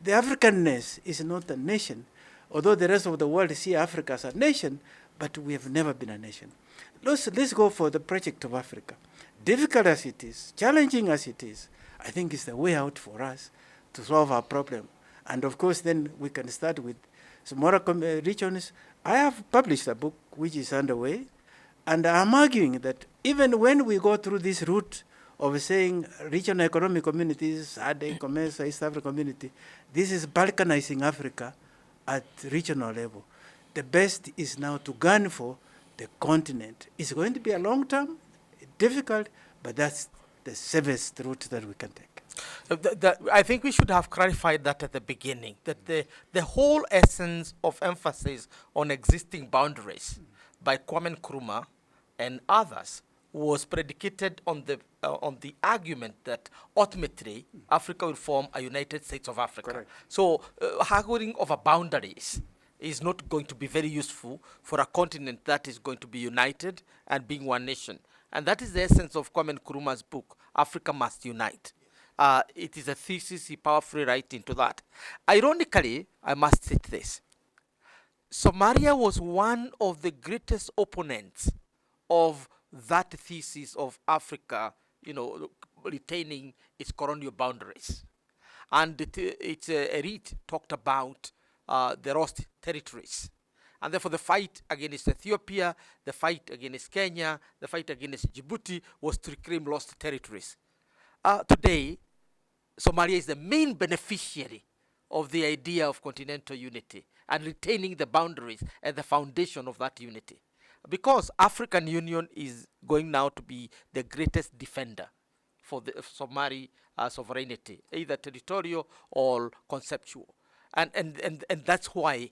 Speaker 7: Africanness is not a nation, although the rest of the world see Africa as a nation, but we have never been a nation. Let's go for the project of Africa. Difficult as it is, challenging as it is, I think it's the way out for us to solve our problem. And of course, then we can start with smaller regions. I have published a book which is underway, and I'm arguing that even when we go through this route of saying regional economic communities, SADC, COMESA, East African Community, this is balkanizing Africa at regional level. The best is now to gun for the continent. It's going to be a long term, difficult, but that's the safest route that we can take.
Speaker 1: I think we should have clarified that at the beginning, that the whole essence of emphasis on existing boundaries by Kwame Nkrumah and others was predicated on the argument that ultimately Africa will form a United States of Africa.
Speaker 7: Correct.
Speaker 1: So haggling over boundaries is not going to be very useful for a continent that is going to be united and being one nation. And that is the essence of Kwame Nkrumah's book, Africa Must Unite. It is a thesis he powerfully writes into that. Ironically, I must state this. Somalia was one of the greatest opponents of that thesis of Africa, retaining its colonial boundaries. And its elite talked about the lost territories. And therefore the fight against Ethiopia, the fight against Kenya, the fight against Djibouti was to reclaim lost territories. Today, Somalia is the main beneficiary of the idea of continental unity and retaining the boundaries and the foundation of that unity. Because African Union is going now to be the greatest defender for the Somali sovereignty, either territorial or conceptual. And that's why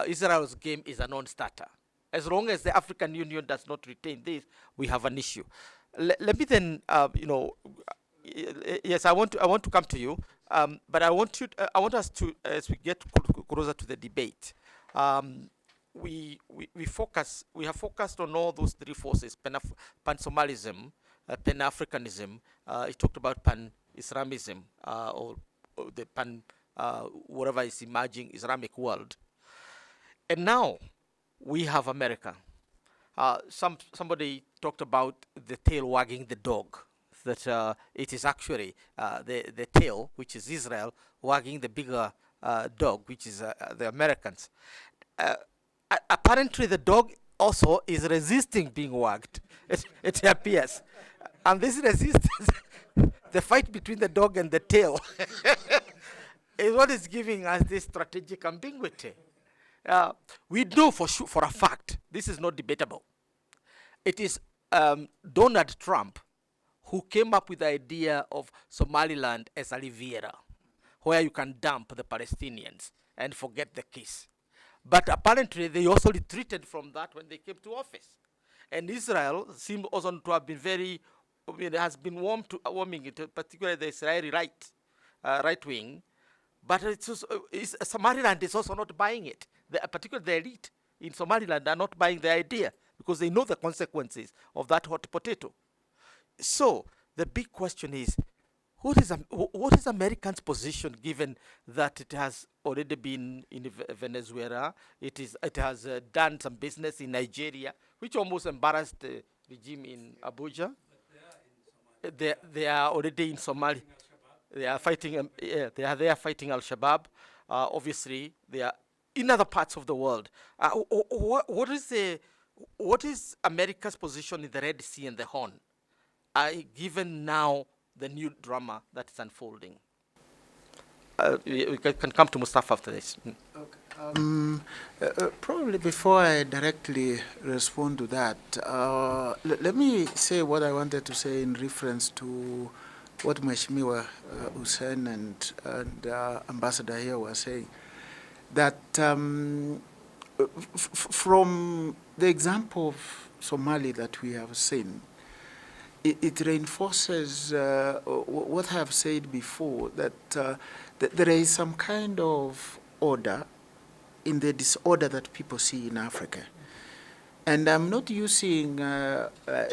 Speaker 1: Israel's game is a non-starter. As long as the African Union does not retain this, we have an issue. Let me then, yes, I want to come to you, but I want us to, as we get closer to the debate, we have focused on all those three forces: pan-Somalism, pan-Africanism. He talked about pan-Islamism, or the pan. Whatever is emerging Islamic world. And now we have America. Somebody talked about the tail wagging the dog, that it is actually the tail, which is Israel, wagging the bigger dog, which is the Americans. Apparently the dog also is resisting being wagged, it appears. And this resistance, the fight between the dog and the tail, is what is giving us this strategic ambiguity. We know for a fact, this is not debatable. It is Donald Trump who came up with the idea of Somaliland as a Riviera, where you can dump the Palestinians and forget the case. But apparently they also retreated from that when they came to office. And Israel seems also to have been has been warming it, particularly the Israeli right wing. But Somaliland is also not buying it. Particularly the elite in Somaliland are not buying the idea because they know the consequences of that hot potato. So the big question is, what is Americans' position, given that it has already been in Venezuela, it has done some business in Nigeria, which almost embarrassed regime in Abuja. They are already in Somalia. They are fighting. They are there fighting Al Shabaab. Obviously, they are in other parts of the world. What is America's position in the Red Sea and the Horn, given now the new drama that is unfolding? We can come to Mustafa after this.
Speaker 3: Probably before I directly respond to that, let me say what I wanted to say in reference to what Mheshimiwa Hussein and Ambassador here were saying. That from the example of Somalia that we have seen, it reinforces what I have said before, that there is some kind of order in the disorder that people see in Africa. And I'm not using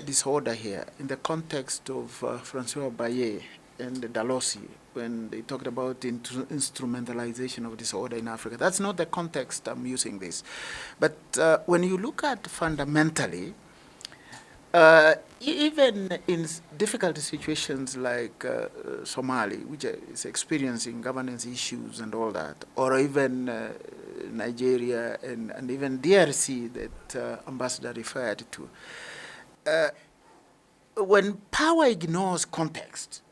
Speaker 3: disorder here in the context of Francois Baye and Dalhousie when they talked about instrumentalization of disorder in Africa. That's not the context I'm using this. But when you look at fundamentally, even in difficult situations like Somalia, which is experiencing governance issues and all that, or even Nigeria and even DRC that Ambassador referred to, when power ignores context,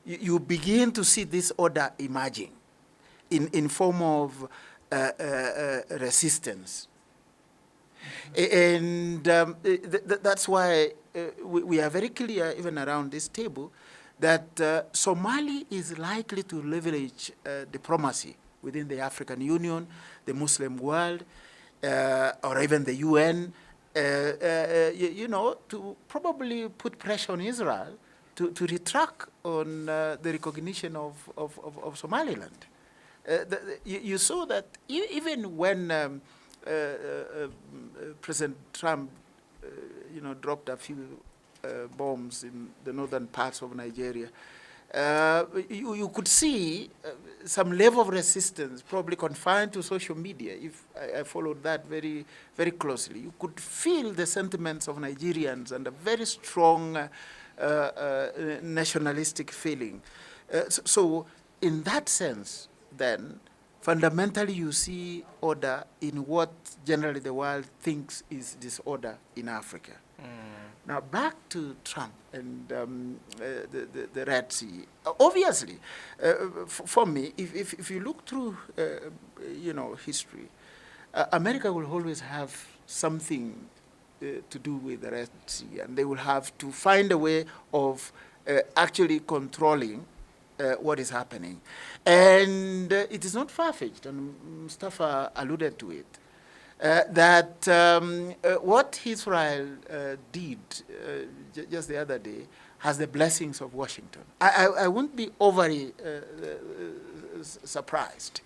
Speaker 3: you begin to see this order emerging in form of resistance. And that's why we are very clear, even around this table, that Somalia is likely to leverage diplomacy within the African Union, the Muslim world, or even the UN, to probably put pressure on Israel to retract on the recognition of Somaliland. You saw that even when President Trump, dropped a few bombs in the northern parts of Nigeria, you could see some level of resistance, probably confined to social media. If I followed that very, very closely, you could feel the sentiments of Nigerians and a very strong nationalistic feeling. So in that sense, then, fundamentally you see order in what generally the world thinks is disorder in Africa. Now back to Trump and the Red Sea. Obviously, for me, if you look through, history, America will always have something to do with the Red Sea, and they will have to find a way of actually controlling what is happening. And it is not far-fetched, and Mustafa alluded to it, that what Israel did just the other day has the blessings of Washington. I wouldn't be overly surprised.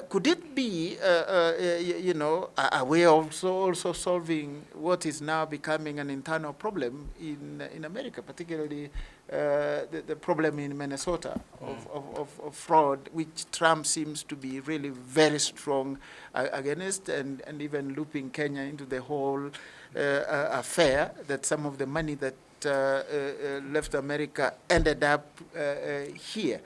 Speaker 3: Could it be, a way of also solving what is now becoming an internal problem in America, particularly the problem in Minnesota of fraud, which Trump seems to be really very strong against, and even looping Kenya into the whole affair, that some of the money that left America ended up here.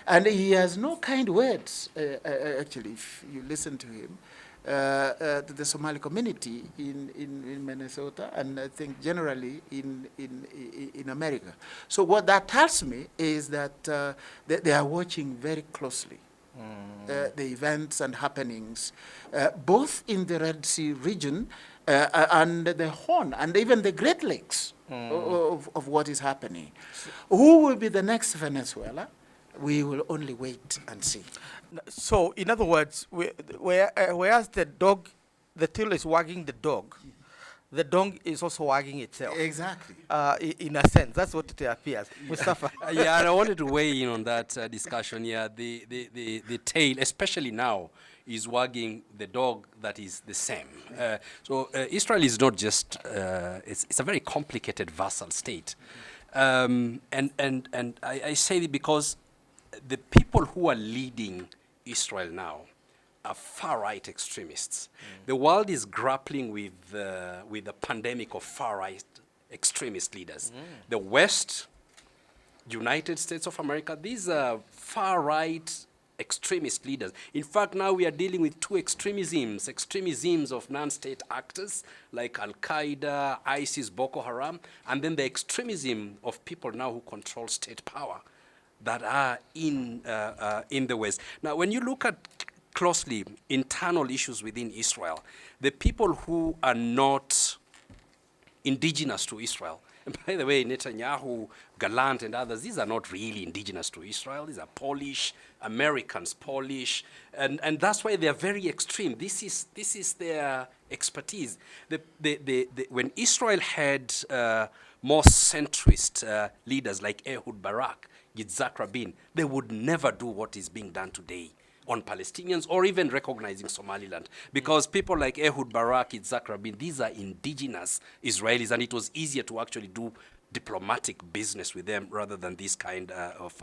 Speaker 3: And he has no kind words, actually, if you listen to him, to the Somali community in Minnesota, and I think generally in America. So what that tells me is that they are watching very closely the events and happenings, both in the Red Sea region and the Horn, and even the Great Lakes of what is happening. Who will be the next Venezuela? We will only wait and see.
Speaker 1: So, in other words, whereas the tail is wagging the dog is also wagging itself.
Speaker 3: Exactly.
Speaker 1: In a sense, that's what it appears. Mustafa.
Speaker 6: Yeah, and I wanted to weigh in on that discussion. Yeah, the tail, especially now, is wagging the dog that is the same. So Israel is not just, it's a very complicated vassal state. And I say it because the people who are leading Israel now are far-right extremists. The world is grappling with the pandemic of far-right extremist leaders. The West, United States of America, these are far-right extremist leaders. In fact, now we are dealing with two extremisms of non-state actors like Al-Qaeda, ISIS, Boko Haram, and then the extremism of people now who control state power that are in the West. Now, when you look at closely internal issues within Israel, the people who are not indigenous to Israel, and by the way, Netanyahu, Gallant, and others, these are not really indigenous to Israel. These are Polish, Americans, Polish, and that's why they are very extreme. This is their expertise. When Israel had more centrist leaders like Ehud Barak, Yitzhak Rabin, they would never do what is being done today on Palestinians or even recognizing Somaliland. Because people like Ehud Barak, Yitzhak Rabin, these are indigenous Israelis, and it was easier to actually do diplomatic business with them rather than this kind of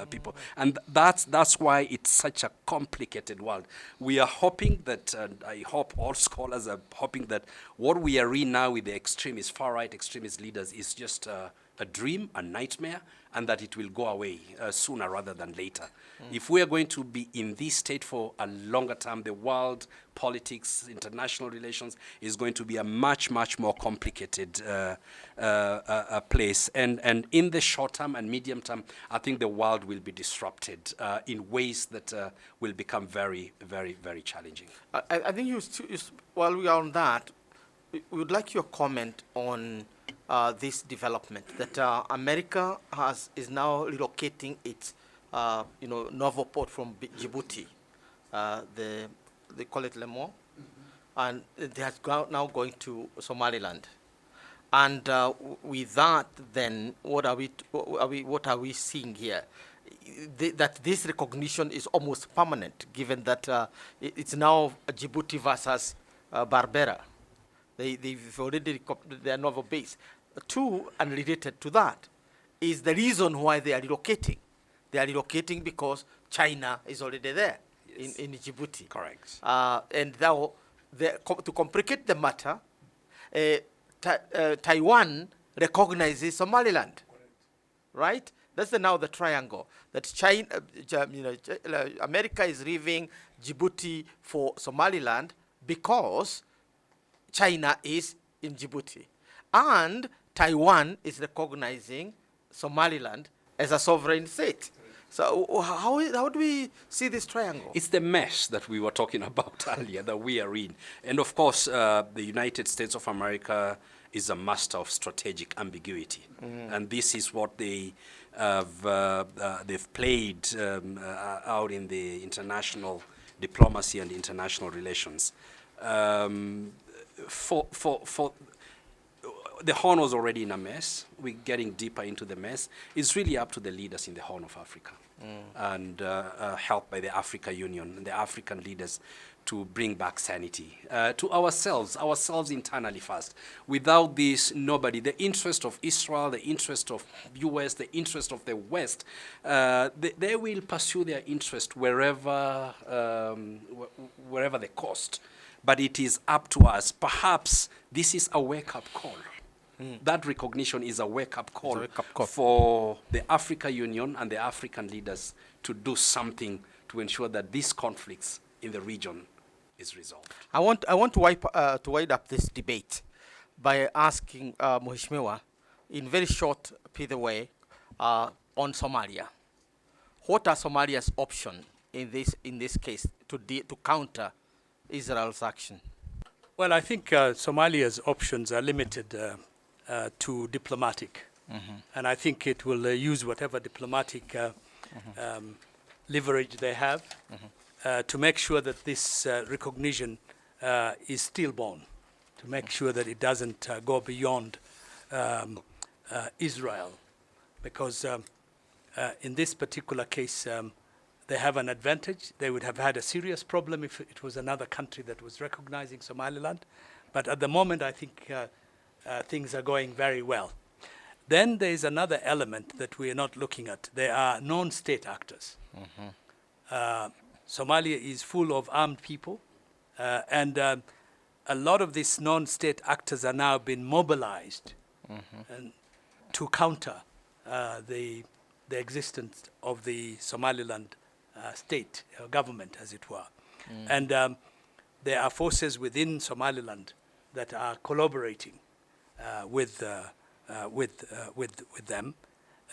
Speaker 6: people. And that's why it's such a complicated world. We are hoping that, and I hope all scholars are hoping that what we are in now with the extremist, far-right extremist leaders is just a dream, a nightmare, and that it will go away sooner rather than later. If we are going to be in this state for a longer term, the world, politics, international relations is going to be a much, much more complicated place. And in the short term and medium term, I think the world will be disrupted in ways that will become very, very, very challenging.
Speaker 1: I think while we are on that, we would like your comment on this development that America is now relocating its naval port from Djibouti. They call it Lemon, and it has now going to Somaliland. And with that, then what are we seeing here? That this recognition is almost permanent, given that it's now Djibouti versus Berbera. They've already their naval base. Two, unrelated to that, is the reason why they are relocating. They are relocating because China is already there. Yes. in Djibouti.
Speaker 6: Correct.
Speaker 1: And now, to complicate the matter, Taiwan recognizes Somaliland. Correct. Right? That's now the triangle. That America is leaving Djibouti for Somaliland because China is in Djibouti. And Taiwan is recognizing Somaliland as a sovereign state. So how do we see this triangle?
Speaker 6: It's the mess that we were talking about earlier that we are in. And of course, the United States of America is a master of strategic ambiguity. And this is what they've played out in the international diplomacy and international relations. The Horn was already in a mess. We're getting deeper into the mess. It's really up to the leaders in the Horn of Africa and helped by the Africa Union and the African leaders to bring back sanity to ourselves internally first. Without this, nobody, the interest of Israel, the interest of US, the interest of the West, they will pursue their interest wherever the cost. But it is up to us. Perhaps this is a wake-up call. That recognition is a wake-up call, for the Africa Union and the African leaders to do something to ensure that these conflicts in the region is resolved.
Speaker 1: I want to wind up this debate by asking Mheshimiwa, in very short way, on Somalia. What are Somalia's options in this case to counter Israel's action?
Speaker 4: Well, I think Somalia's options are limited to diplomatic. And I think it will use whatever diplomatic leverage they have to make sure that this recognition is stillborn, to make sure that it doesn't go beyond Israel. Because in this particular case, they have an advantage. They would have had a serious problem if it was another country that was recognizing Somaliland. But at the moment, I think things are going very well. Then there is another element that we are not looking at. They are non-state actors. Somalia is full of armed people, and a lot of these non-state actors are now being mobilized and to counter the existence of the Somaliland state government, as it were. And there are forces within Somaliland that are collaborating with them.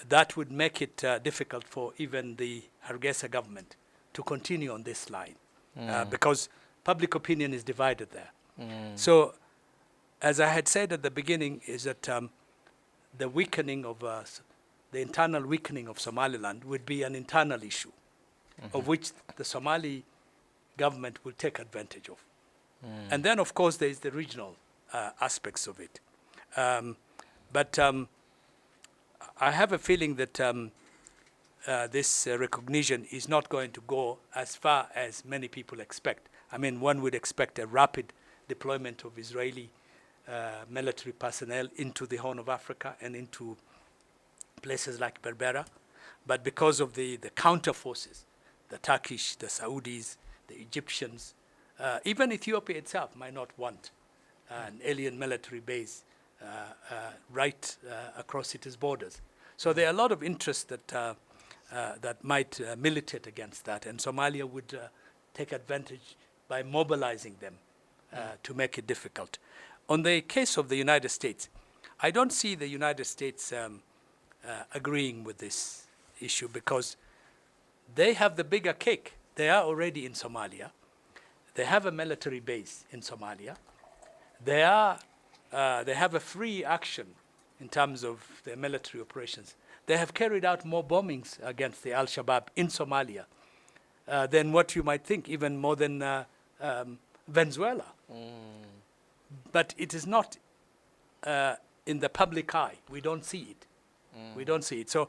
Speaker 4: That would make it difficult for even the Hargeisa government to continue on this line because public opinion is divided there. So, as I had said at the beginning, is that the weakening of the internal weakening of Somaliland would be an internal issue, of which the Somali government will take advantage of. And then, of course, there is the regional aspects of it. But I have a feeling that this recognition is not going to go as far as many people expect. I mean, one would expect a rapid deployment of Israeli military personnel into the Horn of Africa and into places like Berbera. But because of the counter forces, the Turkish, the Saudis, the Egyptians, even Ethiopia itself might not want an alien military base right across its borders. So there are a lot of interests that might militate against that, and Somalia would take advantage by mobilizing them to make it difficult. On the case of the United States, I don't see the United States agreeing with this issue because they have the bigger cake. They are already in Somalia. They have a military base in Somalia. They have a free action in terms of their military operations. They have carried out more bombings against the Al-Shabaab in Somalia than what you might think, even more than Venezuela. But it is not in the public eye. We don't see it. We don't see it. So,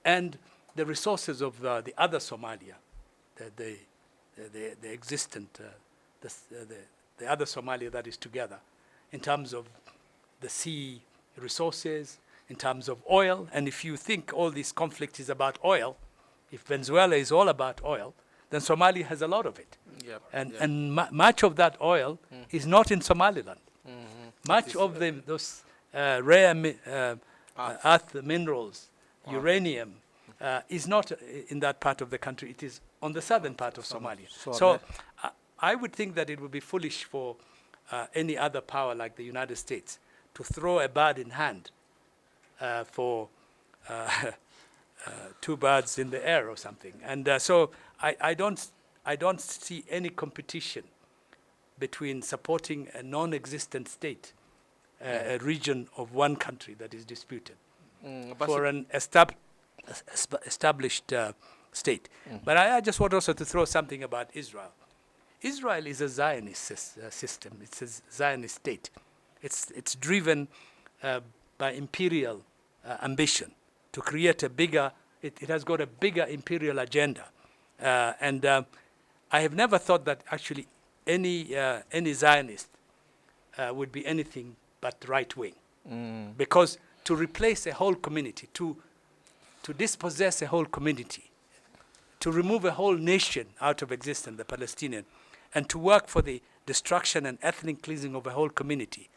Speaker 4: and the resources of the other Somalia, the existent, the other Somalia that is together, in terms of the sea resources, in terms of oil, and if you think all this conflict is about oil, if Venezuela is all about oil, then Somalia has a lot of it.
Speaker 1: Yep.
Speaker 4: And much of that oil is not in Somaliland. Much of those rare earth minerals, uranium, is not in that part of the country. It is on the southern part of Somalia. So I would think that it would be foolish for any other power like the United States to throw a bird in hand for two birds in the air or something. And so I don't see any competition between supporting a non-existent state, a region of one country that is disputed, for an established state. But I just want also to throw something about Israel. Israel is a Zionist system. It's a Zionist state. It's driven by imperial ambition to create a bigger. It has got a bigger imperial agenda, and I have never thought that actually any Zionist would be anything but right wing, because to replace a whole community, to dispossess a whole community, to remove a whole nation out of existence, the Palestinian, and to work for the destruction and ethnic cleansing of a whole community,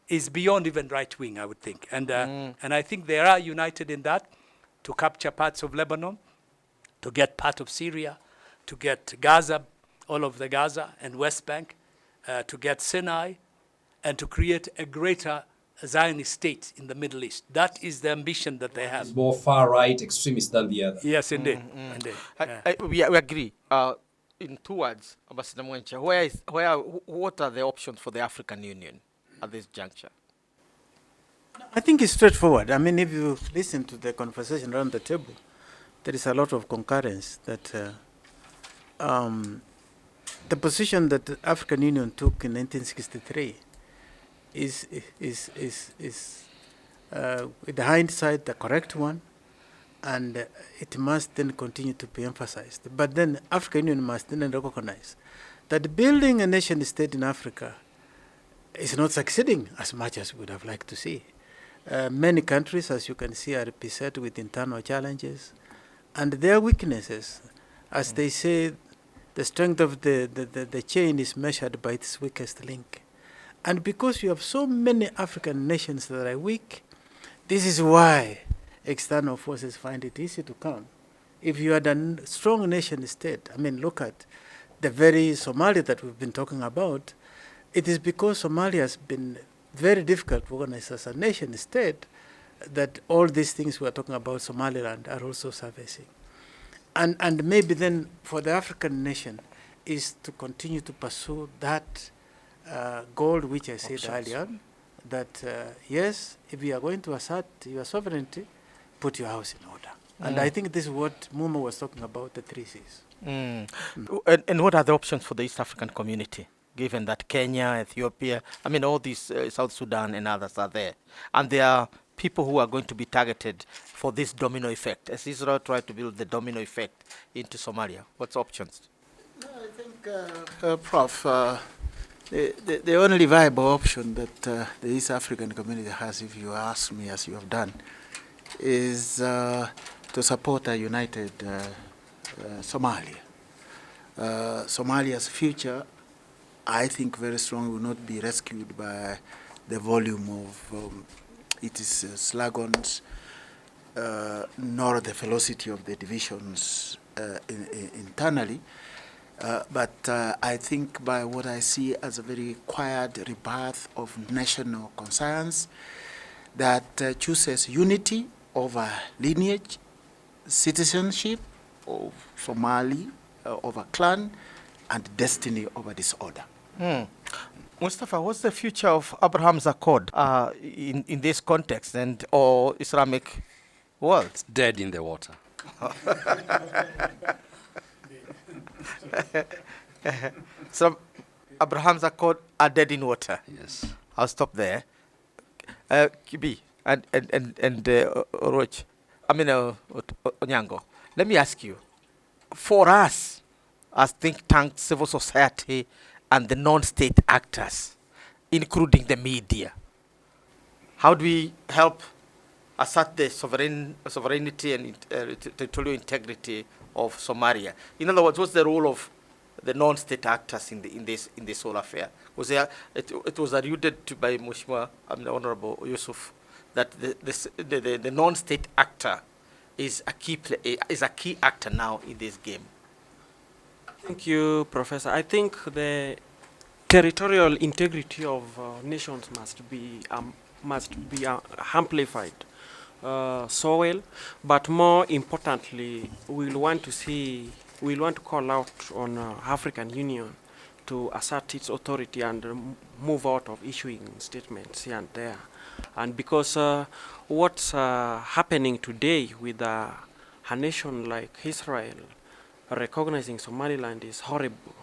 Speaker 4: is beyond even right wing, I would think. And I think they are united in that, to capture parts of Lebanon, to get part of Syria, to get Gaza, all of the Gaza and West Bank, to get Sinai, and to create a greater Zionist state in the Middle East. That is the ambition that they have.
Speaker 6: It's more far-right extremist than the other.
Speaker 4: Yes, indeed. Indeed.
Speaker 1: We agree. In two words, Ambassador Mwencha, what are the options for the African Union at this juncture?
Speaker 7: I think it's straightforward. I mean, if you listen to the conversation around the table, there is a lot of concurrence that the position that the African Union took in 1963 is with the hindsight, the correct one, and it must then continue to be emphasized. But then African Union must then recognize that building a nation state in Africa is not succeeding as much as we would have liked to see. Many countries, as you can see, are beset with internal challenges, and their weaknesses, as they say, The strength of the chain is measured by its weakest link. And because you have so many African nations that are weak, this is why external forces find it easy to come. If you had a strong nation state, I mean, look at the very Somalia that we've been talking about, it is because Somalia has been very difficult to organize as a nation state that all these things we are talking about Somaliland are also surfacing. And maybe then for the African nation is to continue to pursue that goal which I said earlier, that yes, if you are going to assert your sovereignty, put your house in order. And I think this is what Mumo was talking about, the 3 Cs.
Speaker 1: And what are the options for the East African community, given that Kenya, Ethiopia, I mean, all these, South Sudan and others are there, and there are people who are going to be targeted for this domino effect, as Israel tried to build the domino effect into Somalia? What's options?
Speaker 3: No, I think, Prof, the only viable option that the East African community has, if you ask me, as you have done, is to support a united Somalia. Somalia's future, I think, very strongly will not be rescued by the volume of its slogans, nor the velocity of the divisions internally. But I think by what I see as a very quiet rebirth of national conscience that chooses unity over lineage, citizenship of Somali over clan, and destiny over disorder.
Speaker 1: Mustafa, what's the future of Abraham's Accord in this context and or Islamic world?
Speaker 6: It's dead in the water.
Speaker 1: So Abraham's Accord are dead in water.
Speaker 6: Yes.
Speaker 1: I'll stop there. Kibi and Oroch, I mean Onyango, let me ask you, for us as think tanks, civil society, and the non-state actors, including the media, how do we help assert the sovereignty and territorial integrity of Somalia? In other words, what's the role of the non-state actors in this whole affair? Was there, it was alluded to by Mheshimiwa, the Honorable Yusuf, that the non-state actor is a key actor now in this game.
Speaker 5: Thank you, Professor. I think the territorial integrity of nations must be amplified so well, but more importantly, we'll want to call out on African Union to assert its authority and move out of issuing statements here and there. And because what's happening today with a nation like Israel recognizing Somaliland is horrible.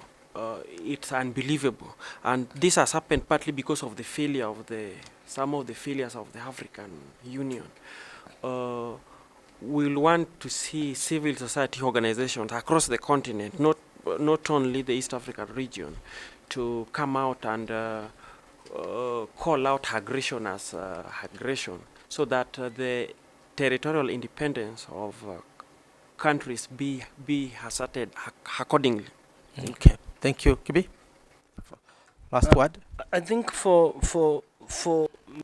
Speaker 5: It's unbelievable. And this has happened partly because of the failure of some of the failures of the African Union. We'll want to see civil society organizations across the continent, not only the East African region, to come out and call out aggression as aggression, so that the territorial independence of countries be asserted accordingly.
Speaker 1: Okay, thank you, Kibi. Last word.
Speaker 2: I think for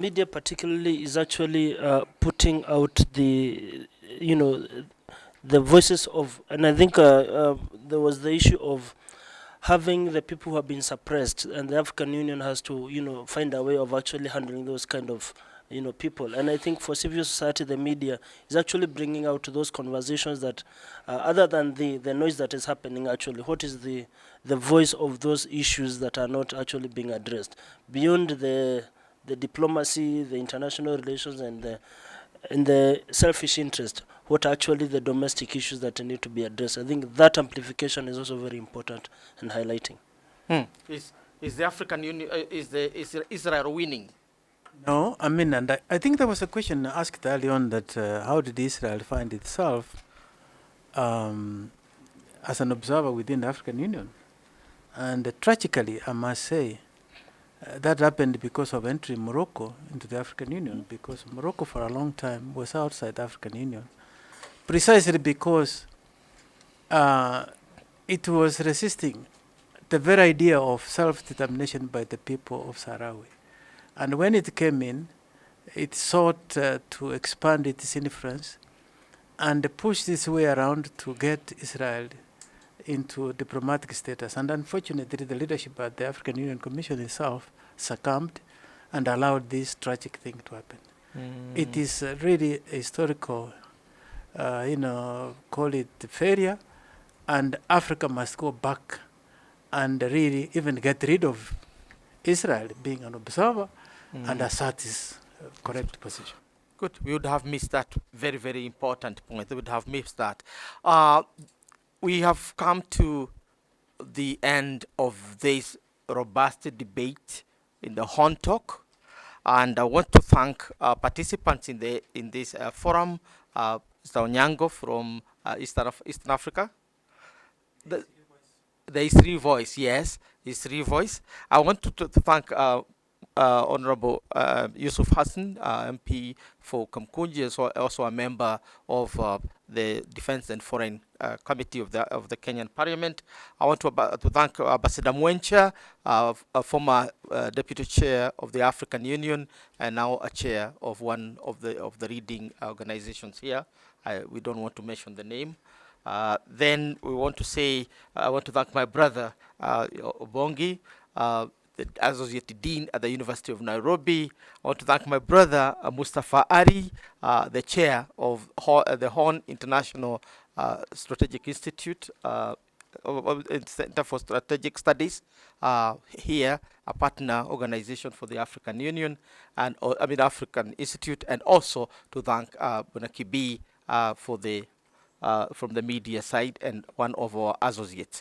Speaker 2: media particularly is actually putting out the voices of, and I think there was the issue of having the people who have been suppressed, and the African Union has to find a way of actually handling those kind of people. And I think for civil society, the media is actually bringing out those conversations that other than the noise that is happening, actually what is the voice of those issues that are not actually being addressed beyond the diplomacy, the international relations, and the selfish interest. What are actually the domestic issues that need to be addressed? I think that amplification is also very important and highlighting.
Speaker 1: Is the African Union, is Israel winning?
Speaker 7: No, I mean, and I think there was a question asked early on that how did Israel find itself as an observer within the African Union? And tragically, I must say, that happened because of entry Morocco into the African Union, because Morocco for a long time was outside the African Union, precisely because it was resisting the very idea of self-determination by the people of Sahrawi. And when it came in, it sought to expand its influence and push its way around to get Israel into diplomatic status. And unfortunately, the leadership at the African Union Commission itself succumbed and allowed this tragic thing to happen. It is really a historical, call it failure, and Africa must go back and really even get rid of Israel being an observer and assert its correct position.
Speaker 1: Good. We would have missed that very, very important point. We would have missed that. We have come to the end of this robust debate in the HornTalk, and I want to thank participants in this forum. Mr. Onyango from Eastern Africa. The Isri voice, yes, Isri voice. I want to thank Honorable Yusuf Hassan, MP for Kamkunji, also a member of the Defense and Foreign Committee of the Kenyan Parliament. I want to thank Ambassador Mwencha, a former Deputy Chair of the African Union, and now a chair of one of the leading organizations here. We don't want to mention the name. Then we want to say, I want to thank my brother Ombongi, the Associate Dean at the University of Nairobi. I want to thank my brother Mustafa Ali, the chair of the Horn International Strategic Institute, Center for Strategic Studies, here, a partner organization for the African Union, and African Institute, and also to thank Bonakibi for the from the media side and one of our associates.